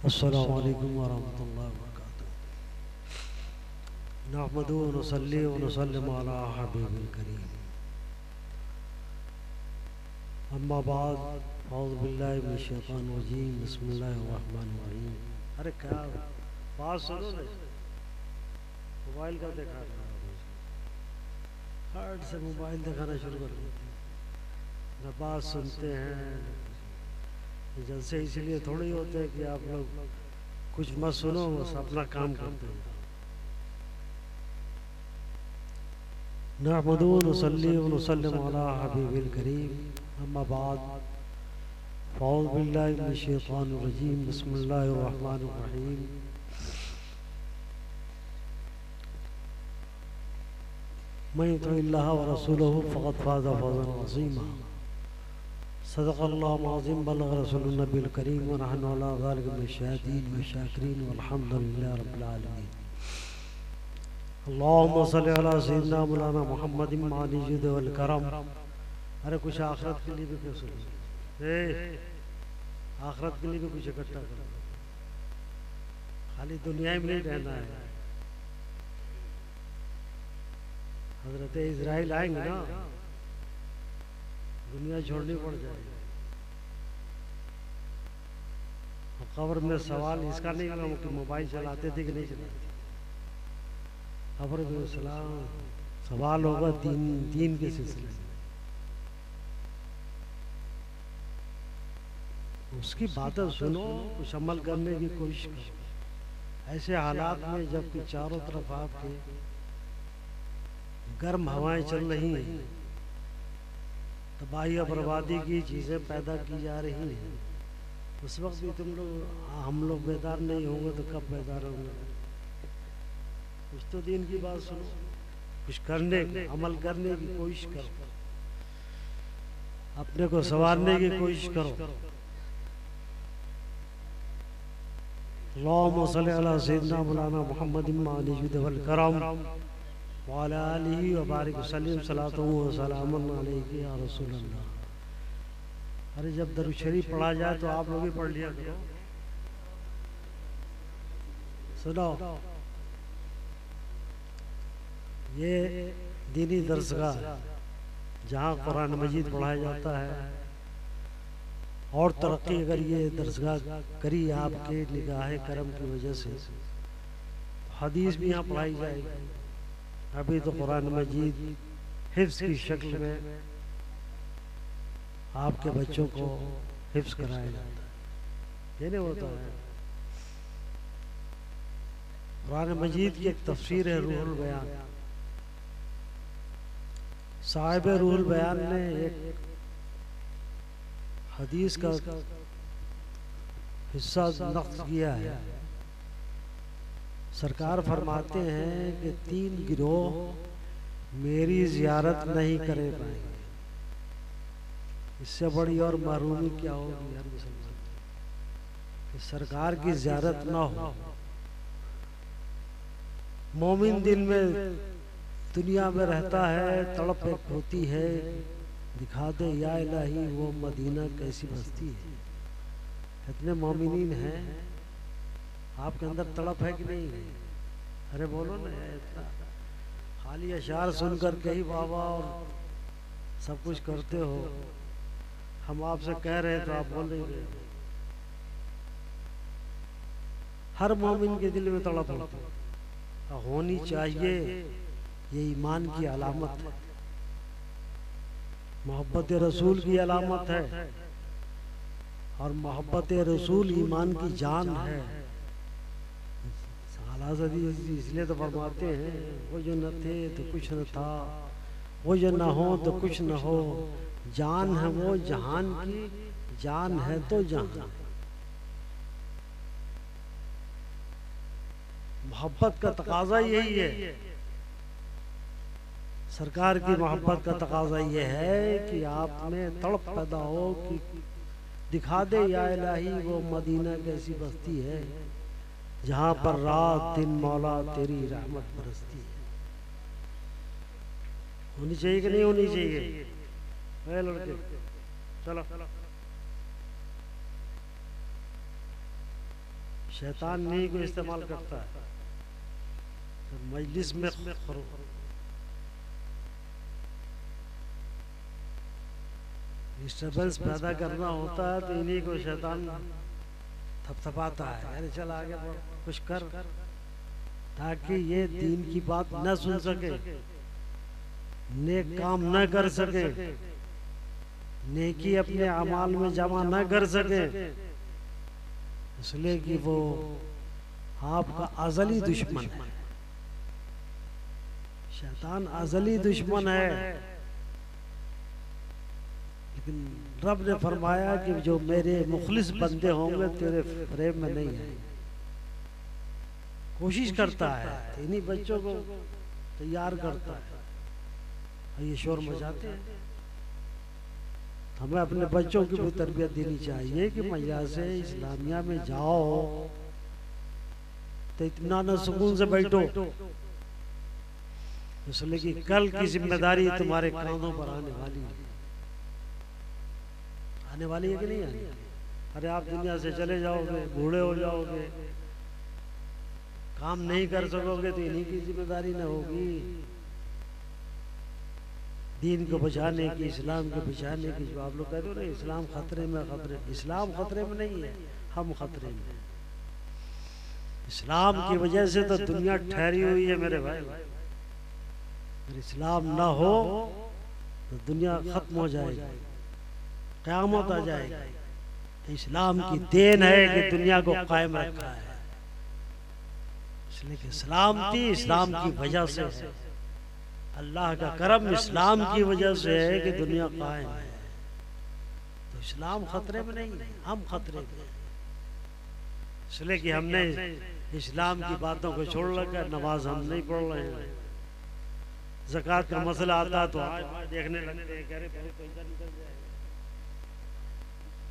अस्सलामु अलैकुम वरहमतुल्लाहि वबरकातुहू। नहमदुहु व नुसल्ली व नुसल्लिमु अला हबीबिल करीम। अम्मा बाद औज़ु बिल्लाहि मिनश शैतानिर रजीम। बिस्मिल्लाहिर रहमानिर रहीम। अरे क्या बात सुनो ना, मोबाइल का दिखा रहा है, हट से मोबाइल दिखाना शुरू कर देते हैं, ना बात सुनते हैं। जलसे इसलिए थोड़ी होते हैं कि आप लोग कुछ मत सुनो, बस अपना काम करते हैं। नहमदुहु व नुसल्ली व नुसल्लिमु अला हबीबिल करीम। अम्मा बाद फ़अऊज़ु बिल्लाहि मिनश शैतानिर रजीम। बिस्मिल्लाहिर रहमानिर रहीम। मन युतिइल्लाह व रसूलहु फ़क़द फ़ाज़ फ़ौज़न अज़ीमा। सदक़ल्लाहुल अज़ीम बल्लग़ रसूलुन नबिय्युल करीम व नहनु अला ज़ालिका मिनश शाहिदीन व शाकिरीन वल्हम्दुलिल्लाहि रब्बिल आलमीन। अल्लाहुम्मा सल्लि अला सय्यिदिना मौलाना मुहम्मदिन मालिल जुद वल करम। अरे कुछ आखिरत के लिए भी कुछ आखिरत के लिए भी कुछ इकट्ठा करो, खाली दुनिया में नहीं रहना है। हजरत इज़राइल आएंगे ना, दुनिया छोड़नी पड़ जाएगी। और कब्र में सवाल इसका नहीं होगा कि मोबाइल चलाते थे कि नहीं चलाते। कब्र में सवाल होगा दीन के सिलसिले में। उसकी बातें सुनो, कुछ अमल करने की कोशिश करो। ऐसे हालात में जबकि चारों तरफ आपके गर्म हवाएं चल रही हैं, तबाही और बर्बादी की चीज़ें पैदा की जा रही हैं, उस वक्त भी हम लोग बेदार नहीं होंगे तो कब बेदार होंगे? कुछ तो दीन की बात सुनो, कुछ करने अमल करने की कोशिश करो, अपने को संवारने की कोशिश करो। अल्लाहुम्मा सल्लि अला सय्यिदिना मौलाना मुहम्मदिन मालिल जुद वल करम व अला आलिहि व बारिक वसल्लिम सलातु व सलामुन अलैका या रसूलल्लाह। अरे जब दरूद शरीफ पढ़ा जाए तो आप लोग भी पढ़ लिया करो। सुनो, ये दीनी दरसगाह जहाँ कुरान मजीद पढ़ाया जाता है, और तरक्की अगर ये दरसगाह करी आपके निगाह करम की वजह से, हदीस भी यहाँ पढ़ाई जाएगी। अभी तो कुरान मजीद हिफ्ज़ की शक्ल में आपके बच्चों को हिफ्ज़ कराया जाता है, ये नहीं होता है। कुरान मजीद की एक तफसीर है रूहुल बयान। साहिब रूहुल बयान ने एक हदीस का हिस्सा नक़्ल किया है। सरकार फरमाते हैं कि 3 गिरोह मेरी ज़ियारत नहीं करे पाएंगे। इससे बड़ी और महरूमी क्या होगी हर मुसलमान कि सरकार की ज़ियारत ना हो। मोमिन दिल में दुनिया में रहता है, तड़प एक होती है, दिखा दे या इलाही वो मदीना कैसी बस्ती है। इतने मोमिनीन हैं, आपके अंदर तड़प है कि नहीं? अरे बोलो ना, इतना खाली अशार सुनकर के ही बाबा और सब कुछ करते हो। हम आपसे कह रहे हैं तो आप बोल नहीं रहे। हर मोमिन के दिल में तड़प होनी चाहिए, ये ईमान की अलामत है, मोहब्बत रसूल की अलामत है, और मोहब्बत रसूल ईमान की जान है। इसलिए तो फरमाते हैं, वो जो न थे तो कुछ न था, वो जो न हो तो कुछ न हो, जान है वो जहान की, जान है तो जहान। मोहब्बत का तकाजा यही है, सरकार की मोहब्बत का तकाजा ये है कि आप में तड़प पैदा हो कि दिखा दे या इलाही वो मदीना कैसी बस्ती है, जहाँ पर रात दिन मौला तेरी रहमत बरसती है। होनी चाहिए कि नहीं होनी चाहिए? लड़के चलो शैतान नहीं को इस्तेमाल करता है। तो मजलिस में डिस्टर्बेंस पैदा करना होता है तो इन्हीं को शैतान थपथपाता है, अरे चल आगे बढ़, कुछ कर, ताकि ये दीन की बात न सुन सके, नेक काम न कर सके, नेकी अपने अमाल में जमा न कर सके, इसलिए कि वो आपका अज़ली दुश्मन है। शैतान अज़ली दुश्मन है, लेकिन रब ने फरमाया कि जो मेरे मुखलिस बंदे होंगे तेरे फ्रेम में नहीं है। कोशिश करता है, इन्हीं बच्चों को तैयार करता है और ये शोर मचाते हैं। हमें अपने बच्चों की भी तरबियत देनी चाहिए कि मजलिस इस्लामिया में जाओ तो इत्मीनान सुकून से बैठो, इसलिए कि कल की जिम्मेदारी तुम्हारे कांधों पर आने वाली है। आने वाली है कि नहीं आने वाली? अरे आप दुनिया से चले जाओगे, बूढ़े हो जाओगे, काम नहीं कर सकोगे तो इन्हीं की जिम्मेदारी न होगी। दीन को बचाने की, इस्लाम को बचाने की, जो आप लोग कहते हो ना इस्लाम खतरे में, खतरे, इस्लाम खतरे में नहीं है, हम खतरे में। इस्लाम की वजह से तो दुनिया ठहरी हुई है मेरे भाई। अगर इस्लाम ना हो तो दुनिया खत्म हो जाएगी, क़यामत आ जाएगी। इस्लाम की देन है कि दुनिया को कायम रखा है, इसलिए कि सलामती इस्लाम की वजह से है। अल्लाह का करम इस्लाम की वजह से है कि दुनिया कायम है। तो इस्लाम खतरे में नहीं है, हम खतरे में। इसलिए कि हमने इस्लाम की बातों को छोड़ रखा है, नमाज हम नहीं पढ़ रहे हैं। ज़कात का मसला आता तो आज देखने लगते हैं, कह रहे बहुत पैसा निकल जाएगा।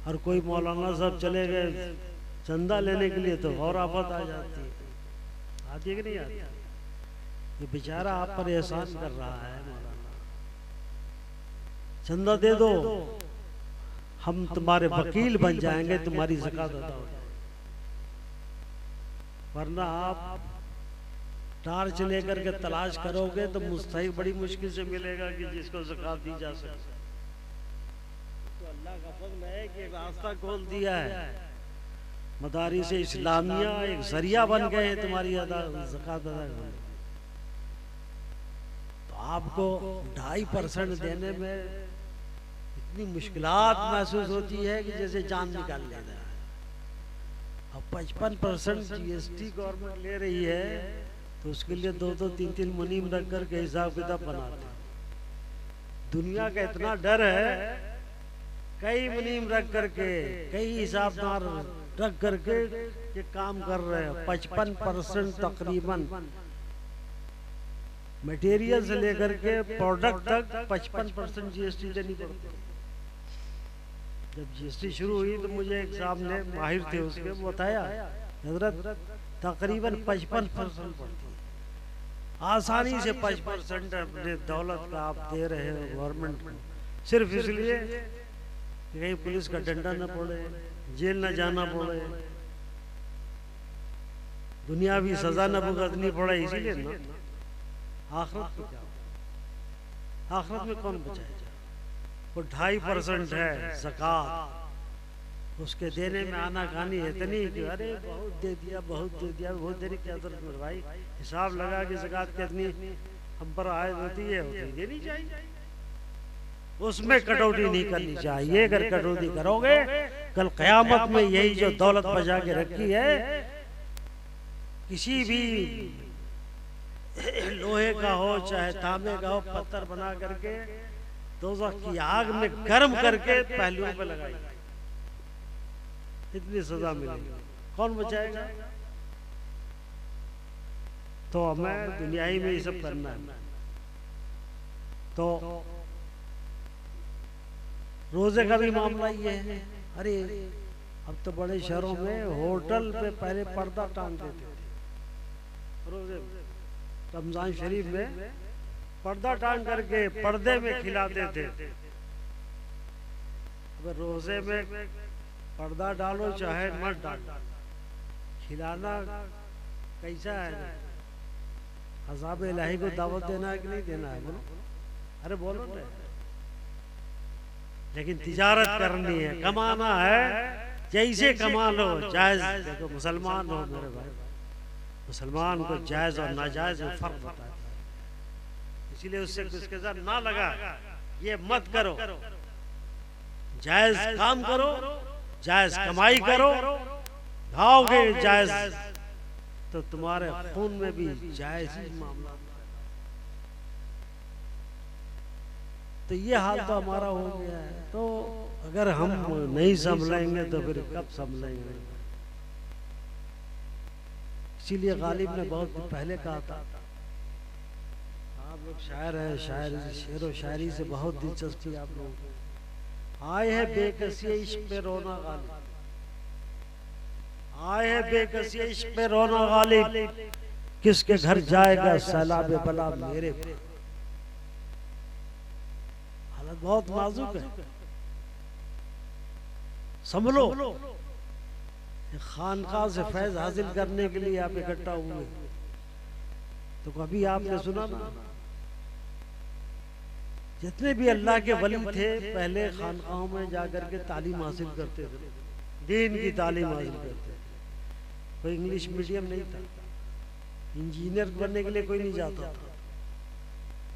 और कोई मौलाना साहब चले गए चंदा लेने के लिए तो और आफत आ जाती है। आती है कि नहीं आती? ये बेचारा आप पर एहसान कर रहा है, मौलाना चंदा दे दो, हम तुम्हारे वकील बन जाएंगे, तुम्हारी ज़कात अदा हो जाएगी। वरना आप टार्च लेकर के तलाश करोगे तो मुस्तहिक बड़ी मुश्किल से मिलेगा कि जिसको ज़कात दी जा सके। तो अल्लाह का फज़ल है कि एक रास्ता खोल दिया है। मदारिस इस्लामिया एक जरिया बन गए हैं तुम्हारी ज़कात अदा करने। तो आपको 2.5% देने में इतनी मुश्किलात महसूस होती है कि जैसे जान निकाल लेना है। अब 55% GST गवर्नमेंट ले रही है, तो उसके लिए 2-2, 3-3 मुनीम रख करके हिसाब किताब बनाते हैं। दुनिया का इतना डर है, कई मुनीम रख करके, कई हिसाबदार रख करके ये काम कर रहे हैं। 55% तकरीबन मटेरियल से लेकर के प्रोडक्ट तक 55% GST देनी पड़ती है। जब GST शुरू हुई तो मुझे एक साहब ने, माहिर थे उसके, वो बताया हजरत तकरीबन 55% पड़ती है। आसानी से 5% अपने दौलत का आप दे रहे हो गवर्नमेंट को, सिर्फ इसलिए कि कहीं पुलिस का डंडा न पड़े, जेल न जाना पड़े, दुनियावी सजा न भुगतनी पड़े, इसीलिए ना। आखिरत में क्या, आखिरत में कौन बचाएगा? वो 2.5% है ज़कात, उसके देने में आनाकानी इतनी कि अरे बहुत दे दिया, बहुत दे दिया, बहुत देने की जरूरत नहीं भाई। हिसाब लगा कि ज़कात कितनी हम पर आयद होती है, उतनी देनी चाहिए, उसमें कटौती नहीं करनी चाहिए। अगर कटौती करोगे कल क़यामत में यही जो दौलत बचा के रखी है, किसी भी लोहे का हो चाहे तांबे का हो, पत्थर बना करके दोज़ख की आग में गर्म करके पहलुओं पे लगाई, इतनी सजा मिलेगी, कौन बचाएगा? तो हमें दुनियाई में ये सब करना है। तो रोजे का भी मामला ये है। अरे अब तो बड़े शहरों में होटल पे पहले पर्दा टांग देते थे, रोजे रमजान शरीफ में पर्दा टांग करके पर्दे में खिलाते थे। अब रोजे में पर्दा डालो चाहे मत डालो, खिलाना कैसा है? अज़ाब इलाही को दावत देना है कि नहीं देना है? बोलो, अरे बोलो ना। लेकिन तिजारत करनी है, कमाना है, जैसे कमा लो, जायज। देखो मुसलमान हो मेरे भाई, मुसलमान को जायज और नाजायज में फर्क होता है, इसीलिए उससे उसके साथ ना लगा, ये मत करो। जायज काम करो, जायज कमाई करो, खाओगे जायज तो तुम्हारे खून में भी जायज ही मामला। तो ये हाल तो हमारा हो गया है। तो अगर हम नहीं संभलेंगे तो फिर कब संभलेंगे? इसीलिए गालिब ने बहुत पहले कहा था, आप लोग शायर हैं, शेर व शायरी से बहुत दिलचस्पी आप लोग। आए हैं बेकसी इश्क पे रोना गालिब, आए हैं बेकसी इश्क पे रोना गालिब, किसके घर जाएगा सैलाब बला मेरे। हालत बहुत नाजुक है, संभलो। खानकाह से फैज हासिल करने के लिए आप इकट्ठा हुए, तो कभी आपने सुना ना, जितने भी अल्लाह के वली थे पहले खानकाहों में जाकर के तालीम हासिल करते थे, दीन की तालीम हासिल करते थे। कोई इंग्लिश मीडियम नहीं था, इंजीनियर बनने के लिए कोई नहीं जाता था,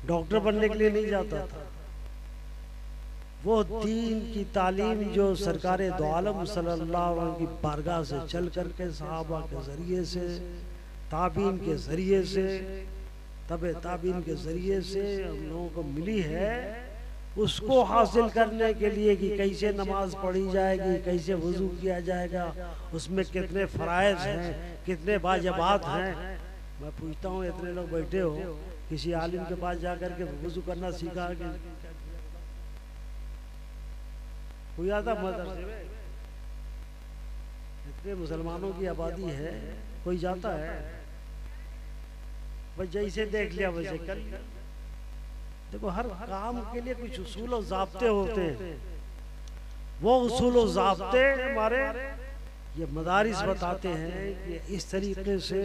डॉक्टर बनने के लिए नहीं जाता था। वो दीन की तालीम जो सरकारे दो आलम सल्लल्लाहु अलैहि वसल्लम की बारगाह से चल करके सहाबा के जरिए से, ताबीन के जरिए से, तबे ताबीन के जरिए से हम लोगों को मिली है, उसको हासिल करने के लिए कि कैसे नमाज पढ़ी जाएगी, कैसे वुजू किया जाएगा, उसमें कितने फराइज हैं, कितने वाजिबात हैं। मैं पूछता हूँ, इतने लोग बैठे हो, किसी आलिम के पास जाकर के वुजू करना सीखा कि कोई आता मदरसे में? इतने मुसलमानों की आबादी है, कोई जाता है? बस जैसे देख लिया वैसे कर लिया। देखो हर काम के लिए कुछ उसूल और ज़ाब्ते होते हैं, वो उसूल और ज़ाब्ते हमारे ये मदारिस बताते हैं कि इस तरीके से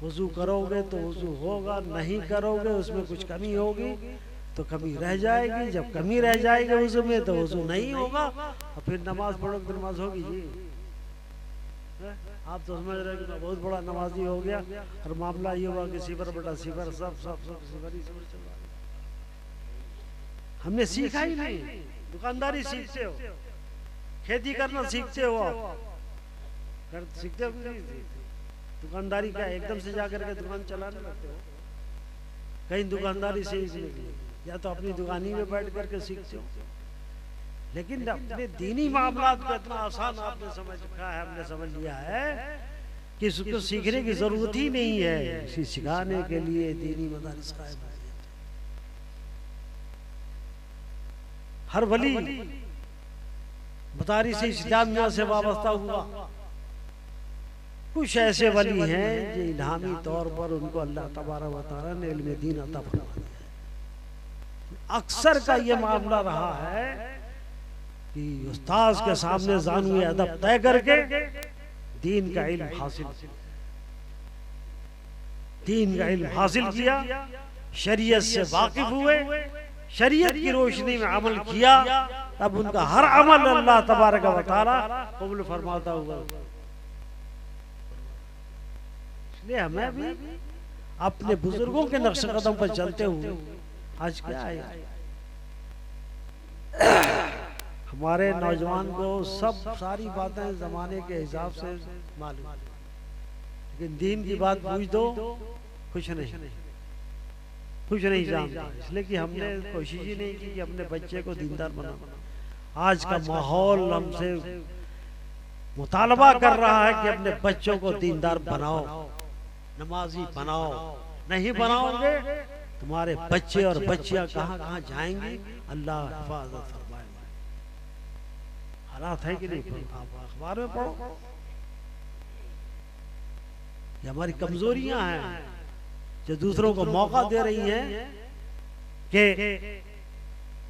वुजू करोगे तो वुजू होगा, नहीं करोगे उसमें कुछ कमी होगी तो कमी रह जाएगी, जब कमी रह जाएगी वुजू में तो वुजू नहीं होगा, और फिर नमाज पढ़ोगे तो नमाज होगी जी। आप तो समझ रहे कि बहुत बड़ा नमाजी हो गया और मामला ये हुआ कि सिफर बटा सिफर सब सिफर ही चल रहा है। हमने सीखा ही नहीं। दुकानदारी सीखते हो, खेती करना सीखते हो, आप सीखते हो नहीं? दुकानदारी क्या एकदम से जाकर के दुकान चलाने लगते हो? कहीं दुकानदारी सीखने के लिए या तो अपनी दुकानी में बैठ करके सीखते हो, लेकिन अपने दीनी मामलात को इतना आसान आपने समझ रखा है, हमने समझ लिया है कि इसको सीखने की जरूरत ही नहीं है। इसी सिखाने के लिए दीनी मदारिस कायम है। हर वली मदारिस इस्लामिया से वाबस्ता हुआ। कुछ ऐसे वली हैं जो इल्हामी तौर पर उनको अल्लाह तबारक व तआला ने इल्म दीन अता फरमा दिया। अक्सर का ये मामला रहा है कि उस्ताद के सामने ज़ानुए अदब तय करके दीन का इल्म हासिल किया, शरीयत से वाकिफ हुए, शरीयत की रोशनी में अमल किया, तब उनका हर अमल अल्लाह तबारक व तआला कबूल फरमाता हुआ। इसलिए हमें भी अपने बुजुर्गों के नक्श कदम पर चलते हुए आज क्या है, हमारे नौजवान को सब सारी बातें जमाने के हिसाब से मालूम, लेकिन दीन की बात पूछ दो कुछ नहीं जानता। इसलिए कि हमने कोशिश ही नहीं की कि अपने बच्चे को दीनदार बनाना। आज का माहौल हमसे मुतालबा कर रहा है कि अपने बच्चों को दीनदार बनाओ, नमाजी बनाओ। नहीं बनाओगे तुम्हारे बच्चे और बच्चियां कहां कहां जाएंगी, अल्लाह हिफाजत फरमाएगा। हालात है कि नहीं? आप अखबार में पढ़ो, ये हमारी कमजोरियां हैं जो दूसरों को मौका दे रही हैं कि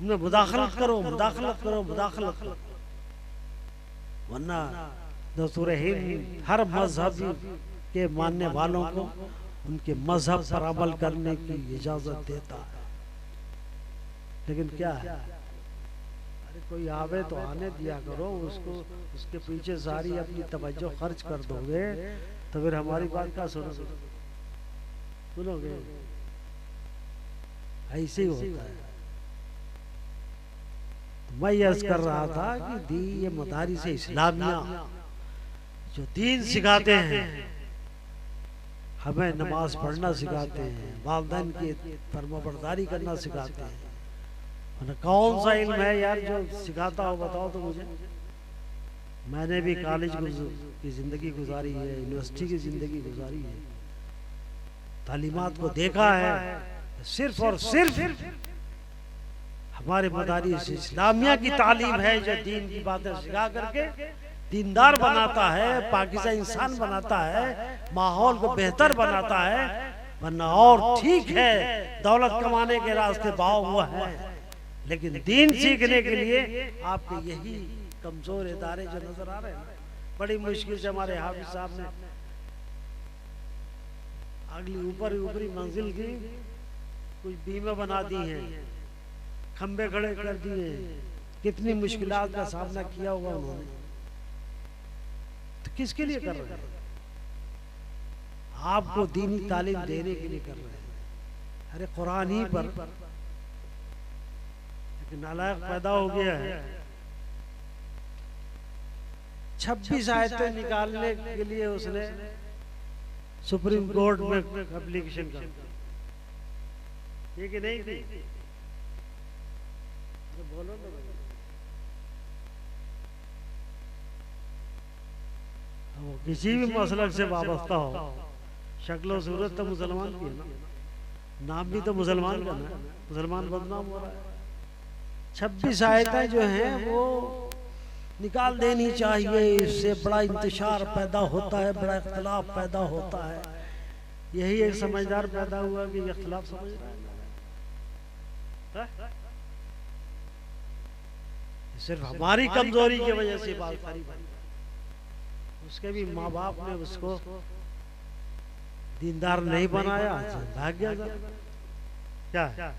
मुदाखलत करो, वरना दस्तूर हिंद हर मजहब के मानने वालों को उनके मजहब पर अमल करने की इजाजत देता है। लेकिन क्या है, अरे कोई आवे तो आने दिया करो उसको, उसके पीछे सारी अपनी तवज्जो खर्च कर दोगे तो फिर हमारी बात क्या सुनोगे? ऐसे ही होता है। तो मैं अर्ज कर रहा था कि दी ये मदारिस इस्लामिया जो दीन सिखाते हैं, हमें नमाज पढ़ना सिखाते हैं, वालिदैन की फरमाबरदारी करना सिखाते हैं, कौन सा इल्म है यार जो सिखाता हो बताओ तो मुझे। मैंने भी कॉलेज की जिंदगी गुजारी है, यूनिवर्सिटी की जिंदगी गुजारी है, तालीमात को देखा है, सिर्फ और सिर्फ हमारे मदारिस इस्लामिया की तालीम है जो दीन की बातें सिखा करके दीनदार बनाता है, पाकीज़ा इंसान बनाता है, माहौल को बेहतर बनाता है। वरना और ठीक है दौलत कमाने के रास्ते भाव हुआ है, लेकिन दीन सीखने के लिए आपके यही कमजोर इदारे जो नजर आ रहे हैं, बड़ी मुश्किल से हमारे हाफिज साहब ने अगली ऊपरी मंजिल की कुछ बीमे बना दी हैं, खंबे खड़े कर दिए, कितनी मुश्किलात का सामना किया होगा उन्होंने। तो किसके लिए कर रहे हैं? आपको दीनी तालीम देने के लिए कर रहे हैं। अरे कुरान ही पर एक नालायक पैदा हो गया है, 26 आयतें निकालने के लिए उसने सुप्रीम कोर्ट में एप्लीकेशन कर दी, ये कि नहीं थी? बोलो ना, वो किसी भी मसलक से वाबस्ता हो, शक्ल सूरत तो मुसलमान की है ना, नाम भी तो मुसलमान का ना, मुसलमान बदनाम हो रहा है। 26 आयतें जो हैं वो निकाल देनी चाहिए, इससे बड़ा इंतशार पैदा होता है, बड़ा इख्तिलाफ पैदा होता है। यही एक समझदार पैदा हुआ कि इख्तिलाफ समझ रहा है, सिर्फ हमारी कमजोरी की वजह से बात सारी बनी। उसके भी माँ बाप ने उसको दीनदार नहीं बनाया, भाग गया। क्या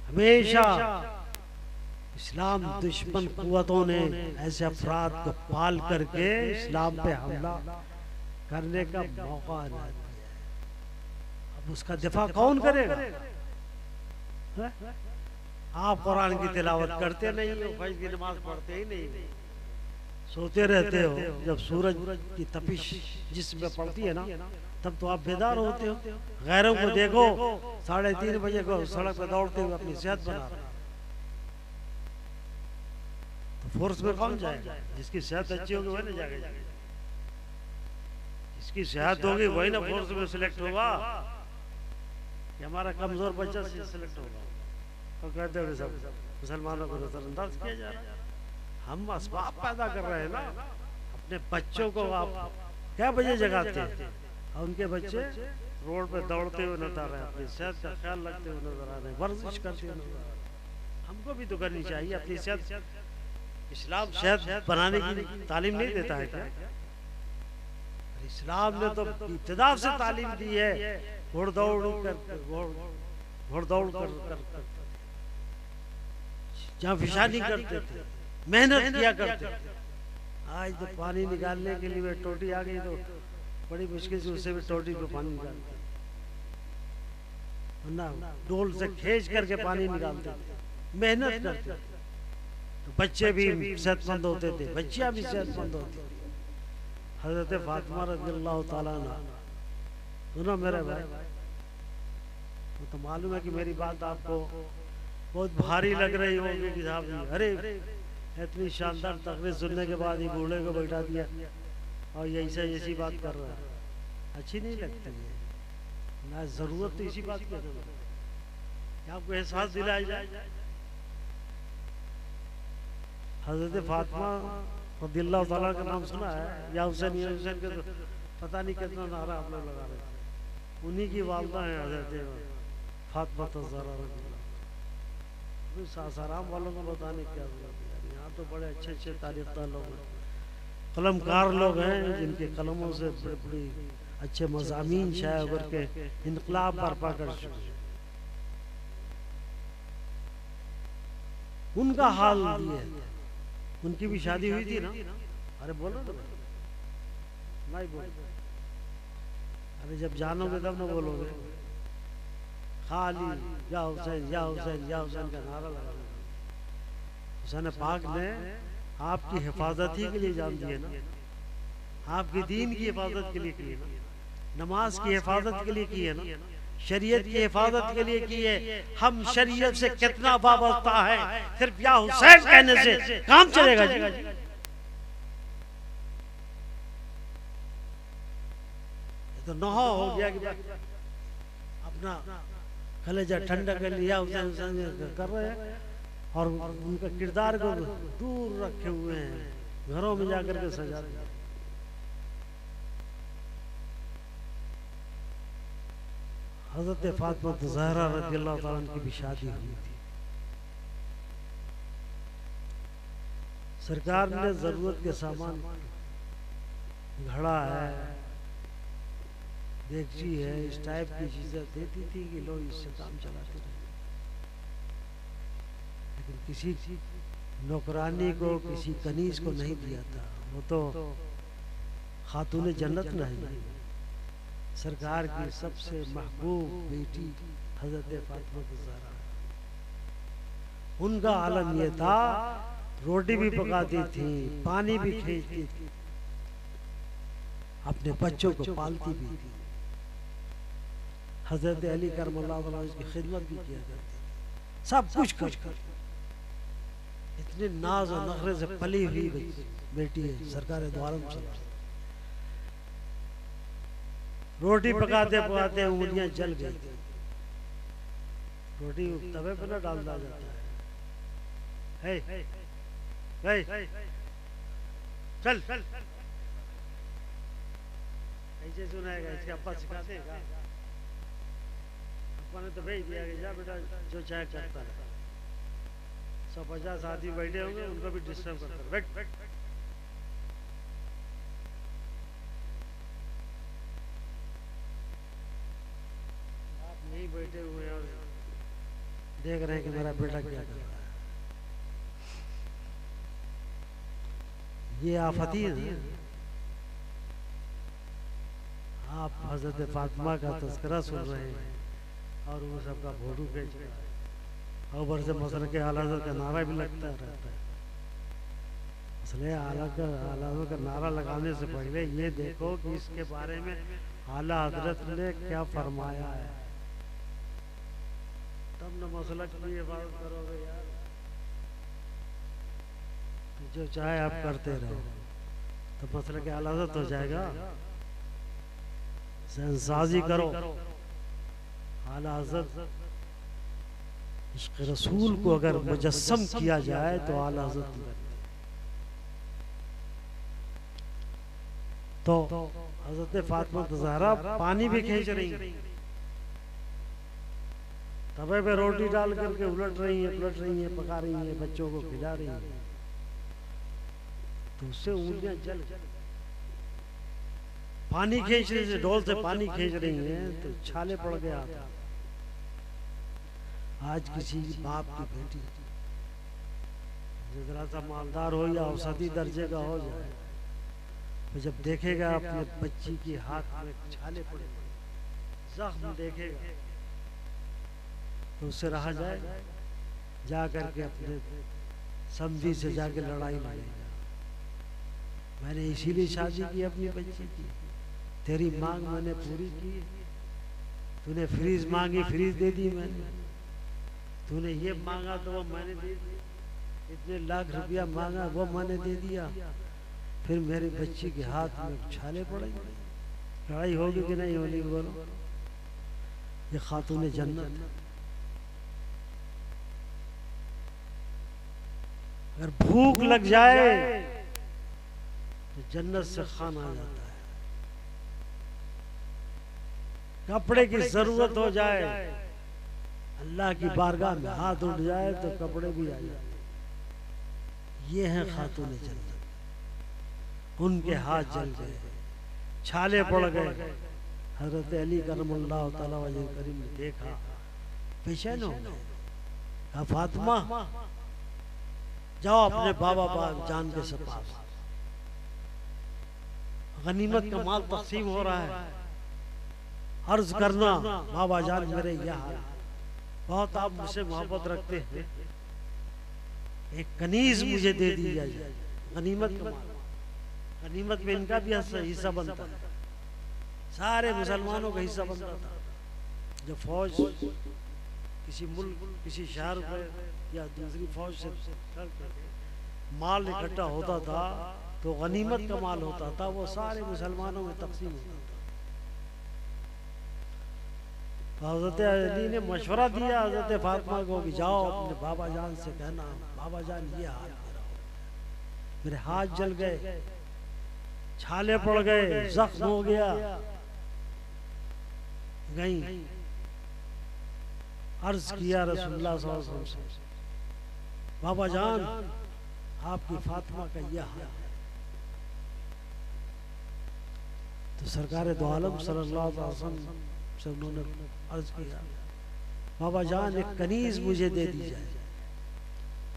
हमेशा इस्लाम दुश्मन कुव्वतों ने ऐसे अफराद को पाल करके इस्लाम पे हमला करने का मौका ना दिया। अब उसका दिफा कौन करेगा? आप कुरान की तिलावत करते नहीं हो, फजर की नमाज पढ़ते ही नहीं, सोते रहते हो। जब सूरज की तपिश जिसमें पड़ती है ना, तब तो आप बेदार होते हो। गैरों को देखो 3:30 बजे को सड़क पर दौड़ते हुए अपनी सेहत बना रहे, तो फोर्स में कौन जाएगा? जिसकी सेहत अच्छी होगी वही ना जाएगा, जिसकी सेहत होगी वही ना फोर्स में सिलेक्ट होगा। हमारा कमजोर बच्चा सिलेक्ट होगा। तो कहते हैं सब मुसलमानों को नजरअंदाज किया जा रहा है। हम असबाब पैदा कर रहे हैं ना, अपने बच्चों को आप क्या बजे जगाते हैं और उनके बच्चे रोड पे दौड़ते हुए नजर आ रहे हैं, अपनी सेहत का ख्याल रखते हुए नजर आ रहे हैं, वर्जिश करते हुए नजर आ रहे हैं। हमको भी तो करनी चाहिए अपनी सेहत। इस्लाम सेहत बनाने की तालीम नहीं देता है क्या? इस्लाम ने तो इब्तिदा से तालीम दी है, घोड़दौड़ कर जहाँ फिशानी करते थे, मेहनत किया करते थे। आज तो पानी निकालने के लिए टोटी आ गई तो बड़ी मुश्किल से उससे भी टोटी पे पानी निकालते, वरना डोल से खींच करके पानी निकालते थे, मेहनत करते थे। तो बच्चे भी सेहतमंद होते थे, बच्चियां भी सेहतमंद होती थी। हजरत फातिमा रज़ियल्लाहु ताला अन्हा, सुनो मेरे भाई, वो तो मालूम है कि मेरी बात आपको बहुत भारी लग रही होगी कि साहब जी, अरे इतनी शानदार तकरीर सुनने के बाद ही बूढ़े को बैठा दिया और ये ऐसी बात कर रहा है, अच्छी नहीं लगती है ना। जरूरत तो इसी बात की है कि आपको एहसास दिलाया जाए। हजरत फातिमा रज़ियल्लाहु ताला का नाम सुना है, या हुसैन के तो पता नहीं कितना नारा आप लोग लगा रहे थे। उन्हीं की वालदा है हजरत फातिमा ज़हरा रज़ियल्लाहु। सासाराम वालों को बताने की क्या जरूरत है, यहाँ तो बड़े अच्छे अच्छे तारीखदार लोग हैं, कलमकार लोग हैं, जिनके कलमों से बड़े बड़े अच्छे मज़ामीन शाये करके इनकलाब बर्पा कर चुके हैं। उनका हाल ये है। उनकी भी शादी हुई थी ना? अरे बोलो ना, नहीं बोलो। अरे जब जानोगे तब ना बोलोगे। खाली या हुसैन या हुसैन या हुसैन का नारा लगा। हुसैन पाक ने आपकी हिफाजत ही के लिए जान दिए ना, आपके दीन की हिफाजत के लिए की है ना, नमाज की हिफाजत के लिए की है ना, शरीयत की हिफाजत के लिए की है। हम शरीयत से कितना वाबस्ता है, सिर्फ या हुसैन कहने से काम चलेगा जी। तो नहा हो गया कि अपना कलेजा ठंडा कर लिया, हुसैन कर रहे हैं और उनका किरदार को दूर रखे हुए हैं, घरों में जाकर के सजा दिया। हजरत फातिमा ज़हरा रज़ियल्लाहु ताला अन्हा की भी शादी हुई थी। सरकार ने जरूरत के सामान, घड़ा है, देगची है, इस टाइप की चीजें देती थी कि लोग इससे काम चलाते रहे। लेकिन किसी नौकरानी को, किसी कनीज को नहीं दिया था। वो तो खातून जन्नत नहीं, सरकार की सबसे महबूब बेटी हजरत फातिमा ज़हरा। उनका आलम यह था, रोटी भी पकाती थी, पानी भी खींचती थी, अपने बच्चों को पालती भी थी। हजरत अली करमल्लाहु वजहहु की खिदमत भी किया करती थी, सब कुछ कर इतने नाज और नखरे से पली हुई बेटी है सरकार दो आलम सल्लल्लाहु। रोटी पकाते पकाते उंगलियां जल गई थी। रोटी तवे पर न डाला जाता है। चल ऐसे सुनाएगा, इसके अब्बा सिखाते हैं। अब्बा ने तो भेज दिया कि जा बेटा जो चाहे करता है। 150 आदमी बैठे होंगे, उनको भी डिस्टर्ब करता है, बैठ। बैठे हुए और देख रहे हैं कि मेरा बेटा क्या कर रहा है। ये आफती है ना। आप हजरत फातिमा का तज़किरा सुन रहे हैं और वो सबका फोटो खींच रहे हैं, और ऊपर से मसले के आला हज़रत का नारा भी लगता रहता है। इसलिए आला का नारा लगाने से पहले ये देखो कि इसके बारे में आला हजरत ने क्या फरमाया है, तब न मसलक की हिफाजत करोगे यार। तो जो चाहे आप करते रहो तो मसलक आला हज़रत हो जाएगा। सेंसाजी करो। आला हज़रत इश्क़ रसूल को अगर मुजस्सम किया जाए तो आला हज़रत तो हज़रत फातिमा ज़हरा पानी भी खींच रही, तवे पे रोटी डाल करके उलट रही है, पलट रही है, पका रही है, बच्चों को खिला रही है। तो उससे उंगलियां जल, पानी खींच रही है, ढोल से पानी खींच रही हैं तो छाले पड़ गया। आज किसी बाप की बेटी जरा सा मालदार हो या औसती दर्जे का हो जाए, तो जब देखेगा अपने बच्ची के हाथ में छाले पड़े, जख्म देखेगा, तो उससे रहा जाए, जा करके अपने समझी से जाके लड़ाई लड़ेगा। मैंने इसीलिए शादी की अपनी बच्ची की, तेरी मांग मैंने पूरी की। तूने फ्रीज मांगी, फ्रीज दे दी मैंने। तूने ये मांगा तो वो मैंने दे दिया। इतने लाख रुपया मांगा वो मैंने दे दिया। फिर मेरी बच्ची के हाथ में छाले पड़ेंगे, लड़ाई होगी कि नहीं होगी बोलो। ये खातून जन्नत। अगर भूख लग जाए तो जन्नत से खाना आ जाता है। कपड़े की जरूरत हो जाए, अल्लाह की बारगाह में हाथ उठ जाए तो कपड़े भी आ जाते। ये हैं खातून जन्नत, उनके हाथ जल गए, छाले पड़ गए। हजरत अली करमुल्लाह तआला वजह करीम ने देखा, बेचैन हो गए। कहा फातिमा जाओ अपने बाबा जान के पास, गनीमत का माल तकसीम हो रहा है, अर्ज करना बाबा जान मेरे यहाँ बहुत आप मुझसे मोहब्बत रखते हैं, एक कनीज मुझे दे दी जाए, गनीमत का माल। गनीमत में इनका भी हिस्सा बनता है, सारे मुसलमानों का हिस्सा बनता था। जब फौज किसी मुल्क किसी शहर में या दूसरी फौज से माल इकट्ठा होता था तो गनीमत का माल होता था, वो सारे मुसलमानों में तकसीम होता था। तो हजरत अली ने मशवरा दिया हजरत फातिमा को कि जाओ अपने बाबा जान से कहना, बाबा जान ये हाल मेरे हाथ जल गए, छाले पड़ गए, जख्म हो गया। गई अर्ज किया रसूलुल्लाह सल्लल्लाहु अलैहि वसल्लम से, बाबा जान आपकी फातिमा का यह हाल है। तो सरकार दो आलम सल्लल्लाहु अलैहि वसल्लम से उन्होंने अर्ज किया, बाबा जान एक कनीज मुझे दे दी जाए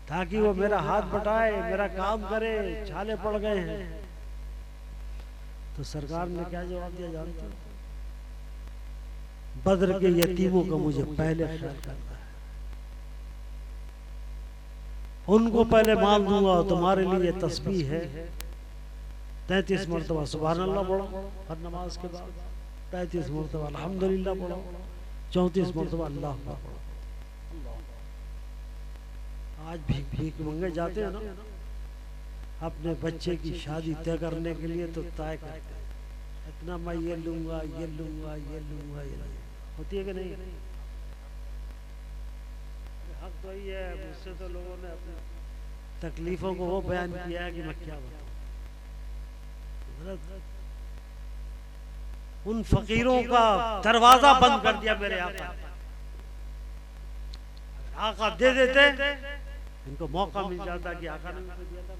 ताकि वो मेरा हाथ बटाए, मेरा काम करे, छाले पड़ गए हैं। तो सरकार ने क्या जवाब दिया जानते हो? बद्र के यतीमों का मुझे पहले ख्याल करना है, उनको पहले माल दूंगा। तुम्हारे लिए तस्बीह है 33 मरतबा सुभान अल्लाह पढ़ो हर नमाज के बाद, 33 मरतबा अल्हम्दुलिल्लाह पढ़ो, 34 मरतबा अल्लाह अकबर पढ़ो। आज भीख मंगे जाते हैं ना, अपने बच्चे की शादी तय करने के लिए तो तय करते हैं, इतना मैं ये लूंगा ये लूंगा ये लूंगा ये लूंगा। होती है कि नहीं? हक तो ही है। मुझसे तो लोगों ने अपनी तकलीफों को वो बयान किया है कि मैं क्या बताऊं। उन फकीरों का दरवाजा बंद कर दिया मेरे आका। आका दे देते इनको मौका मिल जाता कि आका ने उनको दिया था।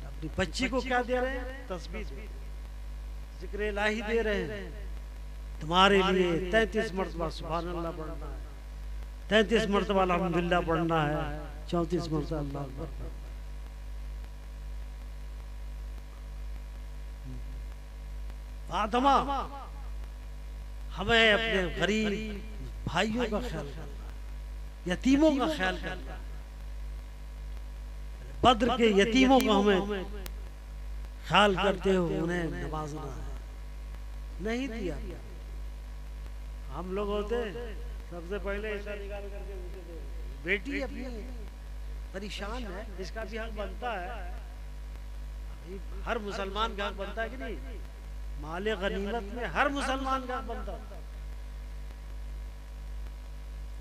अपनी बच्ची को क्या दे रहे हैं? तस्बीह, जिक्र इलाही दे रहे हैं। तुम्हारे लिए 33 मरतबा सुभान अल्लाह पढ़ना है, 33 मरतबा अल्हम्दुलिल्लाह पढ़ना है, 34 मरतबा अल्लाह अकबर। फातिमा हमें अपने गरीब भाइयों का ख्याल करना, यतीमों का ख्याल करना। बद्र के यतीमों का हमें ख्याल करते हो, उन्हें नवाजना है। नहीं दिया। हम लोग होते सबसे पहले ऐसा निकाल करके मुझे दे, बेटी अपनी परेशान है, इसका भी हक बनता है। हर मुसलमान का हक बनता है कि नहीं? माले गनीमत में हर मुसलमान का हक बनता है।